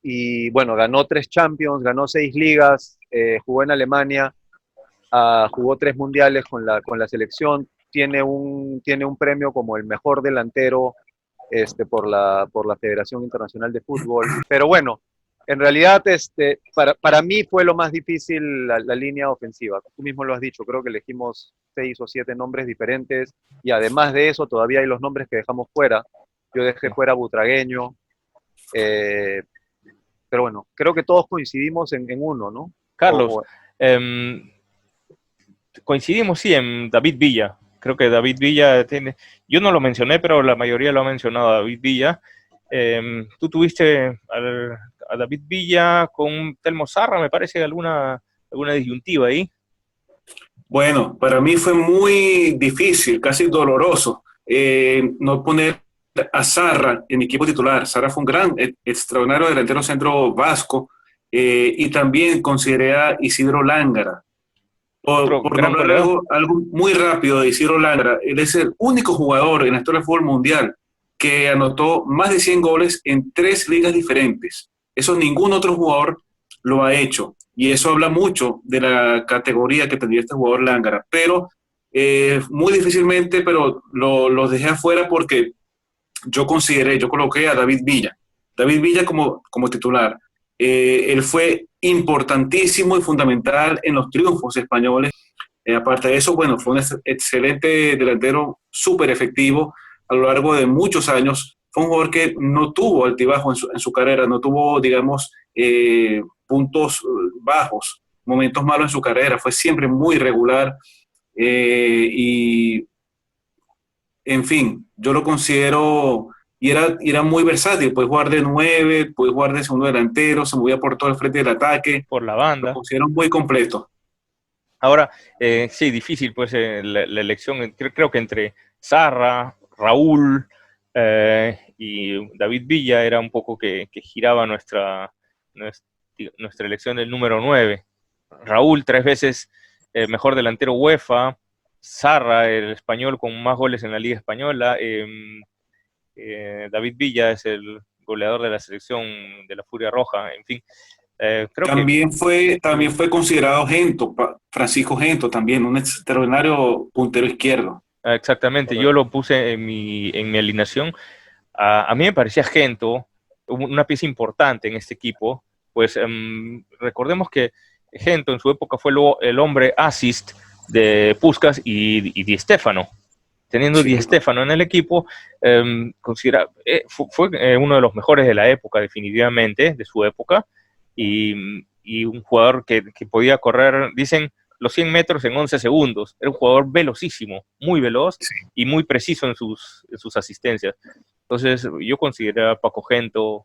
Y bueno, ganó 3 Champions, ganó 6 ligas, jugó en Alemania, jugó 3 mundiales con la selección, tiene un premio como el mejor delantero por la Federación Internacional de Fútbol. Pero bueno, en realidad para mí fue lo más difícil la línea ofensiva. Tú mismo lo has dicho, creo que elegimos 6 o 7 nombres diferentes y además de eso todavía hay los nombres que dejamos fuera. Yo dejé fuera a Butragueño, pero bueno, creo que todos coincidimos en uno, ¿no? Carlos, coincidimos sí en David Villa. Creo que David Villa tiene, yo no lo mencioné, pero la mayoría lo ha mencionado a David Villa. Tú tuviste a David Villa con Telmo Zarra, me parece, alguna disyuntiva ahí. Bueno, para mí fue muy difícil, casi doloroso, no poner a Zarra en mi equipo titular. Zarra fue un gran, extraordinario delantero centro vasco, y también consideré a Isidro Lángara. Otro Por gran nombrar goleador. algo muy rápido de Isidro Lángara, él es el único jugador en la historia del fútbol mundial que anotó más de 100 goles en 3 ligas diferentes. Eso ningún otro jugador lo ha hecho. Y eso habla mucho de la categoría que tendría este jugador Lángara. Pero muy difícilmente, pero lo dejé afuera porque yo coloqué a David Villa. David Villa como titular. Él fue importantísimo y fundamental en los triunfos españoles. Aparte de eso, bueno, fue un excelente delantero, súper efectivo a lo largo de muchos años. Fue un jugador que no tuvo altibajo en su carrera, no tuvo, digamos, puntos bajos, momentos malos en su carrera. Fue siempre muy regular, y, en fin, yo lo considero, y era muy versátil. Puede jugar de 9, puede jugar de segundo delantero, se movía por todo el frente del ataque. Por la Lo banda. considero muy completo. Ahora, sí, difícil pues la elección, creo que entre Zarra, Raúl y David Villa era un poco que giraba nuestra elección del número 9. Raúl, 3 veces mejor delantero UEFA, Zarra, el español con más goles en la Liga Española, David Villa es el goleador de la selección de la Furia Roja, en fin. Creo que También fue considerado Gento, Francisco Gento también, un extraordinario puntero izquierdo. exactamente, yo lo puse en mi alineación. A mí me parecía Gento una pieza importante en este equipo, pues recordemos que Gento en su época fue el hombre assist de Puskás y Di Stéfano. Teniendo Di Stéfano en el equipo, fue uno de los mejores de la época, definitivamente, de su época, y un jugador que podía correr, dicen, los 100 metros en 11 segundos. Era un jugador velocísimo, muy veloz y muy preciso en sus asistencias. Entonces yo consideré a Paco Gento,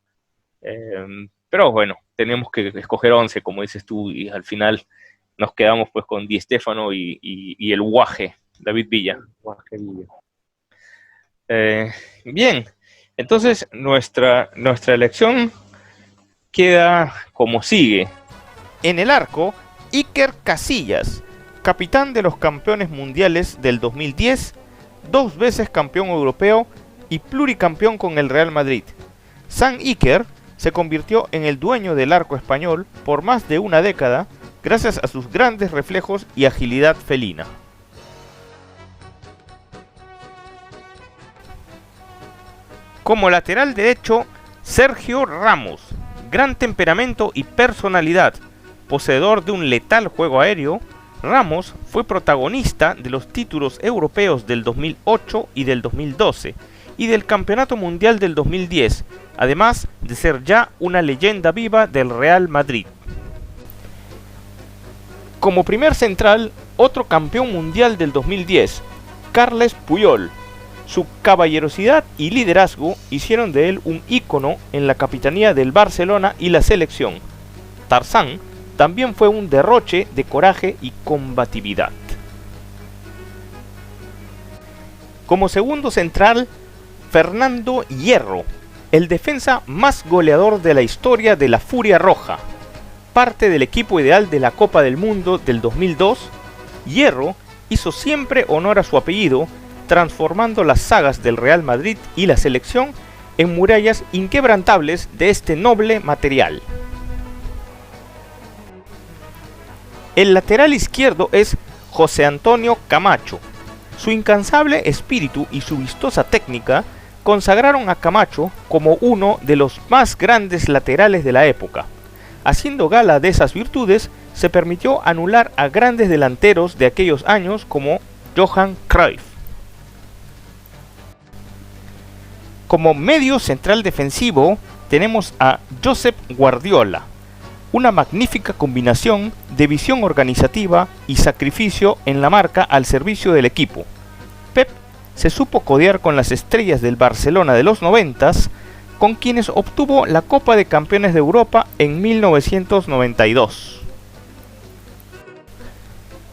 pero bueno, tenemos que escoger 11, como dices tú, y al final nos quedamos pues con Di Stéfano y el guaje, David Villa. Bien, entonces nuestra elección queda como sigue. En el arco, Iker Casillas, capitán de los campeones mundiales del 2010, 2 veces campeón europeo y pluricampeón con el Real Madrid. San Iker se convirtió en el dueño del arco español por más de una década gracias a sus grandes reflejos y agilidad felina. Como lateral derecho, Sergio Ramos, gran temperamento y personalidad, poseedor de un letal juego aéreo, Ramos fue protagonista de los títulos europeos del 2008 y del 2012 y del Campeonato Mundial del 2010, además de ser ya una leyenda viva del Real Madrid. Como primer central, otro campeón mundial del 2010, Carles Puyol. Su caballerosidad y liderazgo hicieron de él un ícono en la capitanía del Barcelona y la selección. Tarzán también fue un derroche de coraje y combatividad. Como segundo central, Fernando Hierro, el defensa más goleador de la historia de la Furia Roja. Parte del equipo ideal de la Copa del Mundo del 2002, Hierro hizo siempre honor a su apellido, transformando las sagas del Real Madrid y la selección en murallas inquebrantables de este noble material. El lateral izquierdo es José Antonio Camacho. Su incansable espíritu y su vistosa técnica consagraron a Camacho como uno de los más grandes laterales de la época. Haciendo gala de esas virtudes, se permitió anular a grandes delanteros de aquellos años como Johan Cruyff. Como medio central defensivo tenemos a Josep Guardiola, una magnífica combinación de visión organizativa y sacrificio en la marca al servicio del equipo. Pep se supo codear con las estrellas del Barcelona de los 90s, con quienes obtuvo la Copa de Campeones de Europa en 1992.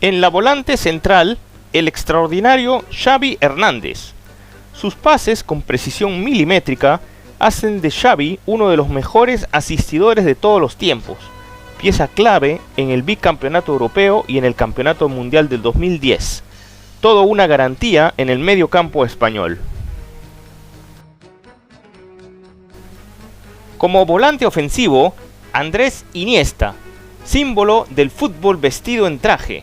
En la volante central, el extraordinario Xavi Hernández. Sus pases con precisión milimétrica hacen de Xavi uno de los mejores asistidores de todos los tiempos, pieza clave en el bicampeonato europeo y en el campeonato mundial del 2010. Todo una garantía en el medio campo español. Como volante ofensivo, Andrés Iniesta, símbolo del fútbol vestido en traje.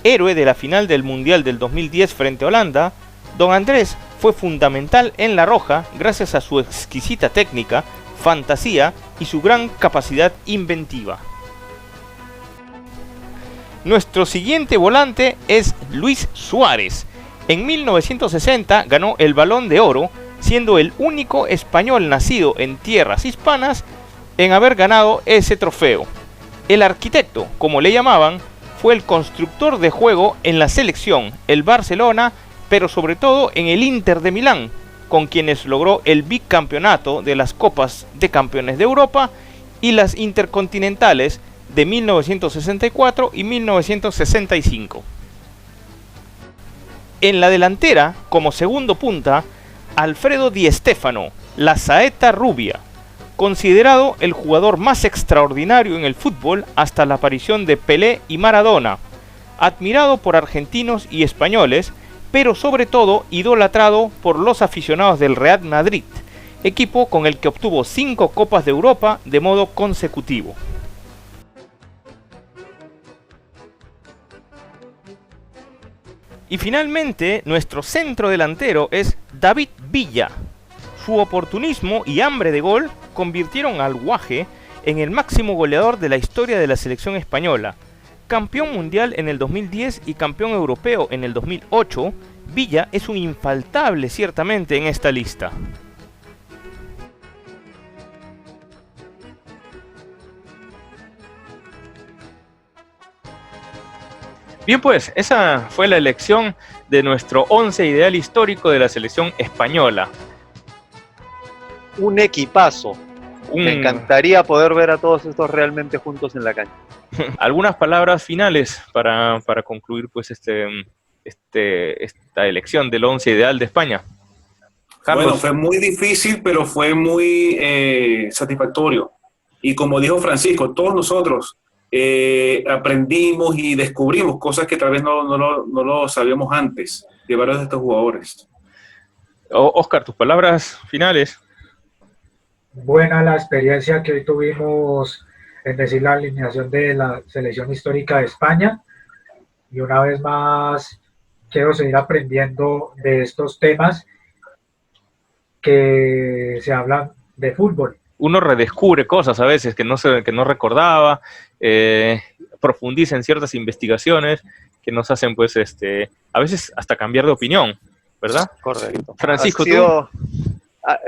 Héroe de la final del Mundial del 2010 frente a Holanda, Don Andrés fue fundamental en La Roja gracias a su exquisita técnica, fantasía y su gran capacidad inventiva. Nuestro siguiente volante es Luis Suárez. En 1960 ganó el Balón de Oro, siendo el único español nacido en tierras hispanas en haber ganado ese trofeo. El arquitecto, como le llamaban, fue el constructor de juego en la selección, el Barcelona, pero sobre todo en el Inter de Milán, con quienes logró el bicampeonato de las Copas de Campeones de Europa y las Intercontinentales de 1964 y 1965. En la delantera, como segundo punta, Alfredo Di Stéfano, la saeta rubia, considerado el jugador más extraordinario en el fútbol hasta la aparición de Pelé y Maradona, admirado por argentinos y españoles, pero sobre todo idolatrado por los aficionados del Real Madrid, equipo con el que obtuvo 5 Copas de Europa de modo consecutivo. Y finalmente, nuestro centro delantero es David Villa. Su oportunismo y hambre de gol convirtieron al Guaje en el máximo goleador de la historia de la selección española. Campeón mundial en el 2010 y campeón europeo en el 2008, Villa es un infaltable ciertamente en esta lista. Bien, pues, esa fue la elección de nuestro 11 ideal histórico de la selección española. Un equipazo. Me encantaría poder ver a todos estos realmente juntos en la cancha. Algunas palabras finales para concluir pues esta elección del 11 ideal de España. Carlos. Bueno, fue muy difícil, pero fue muy satisfactorio. Y como dijo Francisco, todos nosotros aprendimos y descubrimos cosas que tal vez no lo sabíamos antes de varios de estos jugadores. Oscar, tus palabras finales. Buena la experiencia que hoy tuvimos en decir la alineación de la selección histórica de España, y una vez más quiero seguir aprendiendo de estos temas que se hablan de fútbol. Uno redescubre cosas a veces que no recordaba, profundiza en ciertas investigaciones que nos hacen pues a veces hasta cambiar de opinión, ¿verdad? Correcto. Francisco, tú.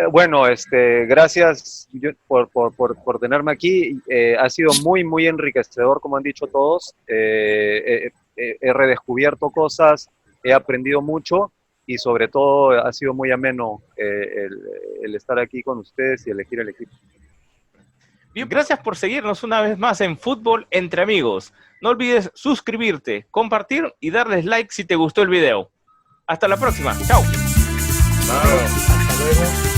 Bueno, gracias por tenerme aquí. Ha sido muy enriquecedor, como han dicho todos. He redescubierto cosas, he aprendido mucho y sobre todo ha sido muy ameno el estar aquí con ustedes y elegir el equipo. Bien, gracias por seguirnos una vez más en Fútbol Entre Amigos. No olvides suscribirte, compartir y darles like si te gustó el video. Hasta la próxima. Chao. Chao. Hasta luego.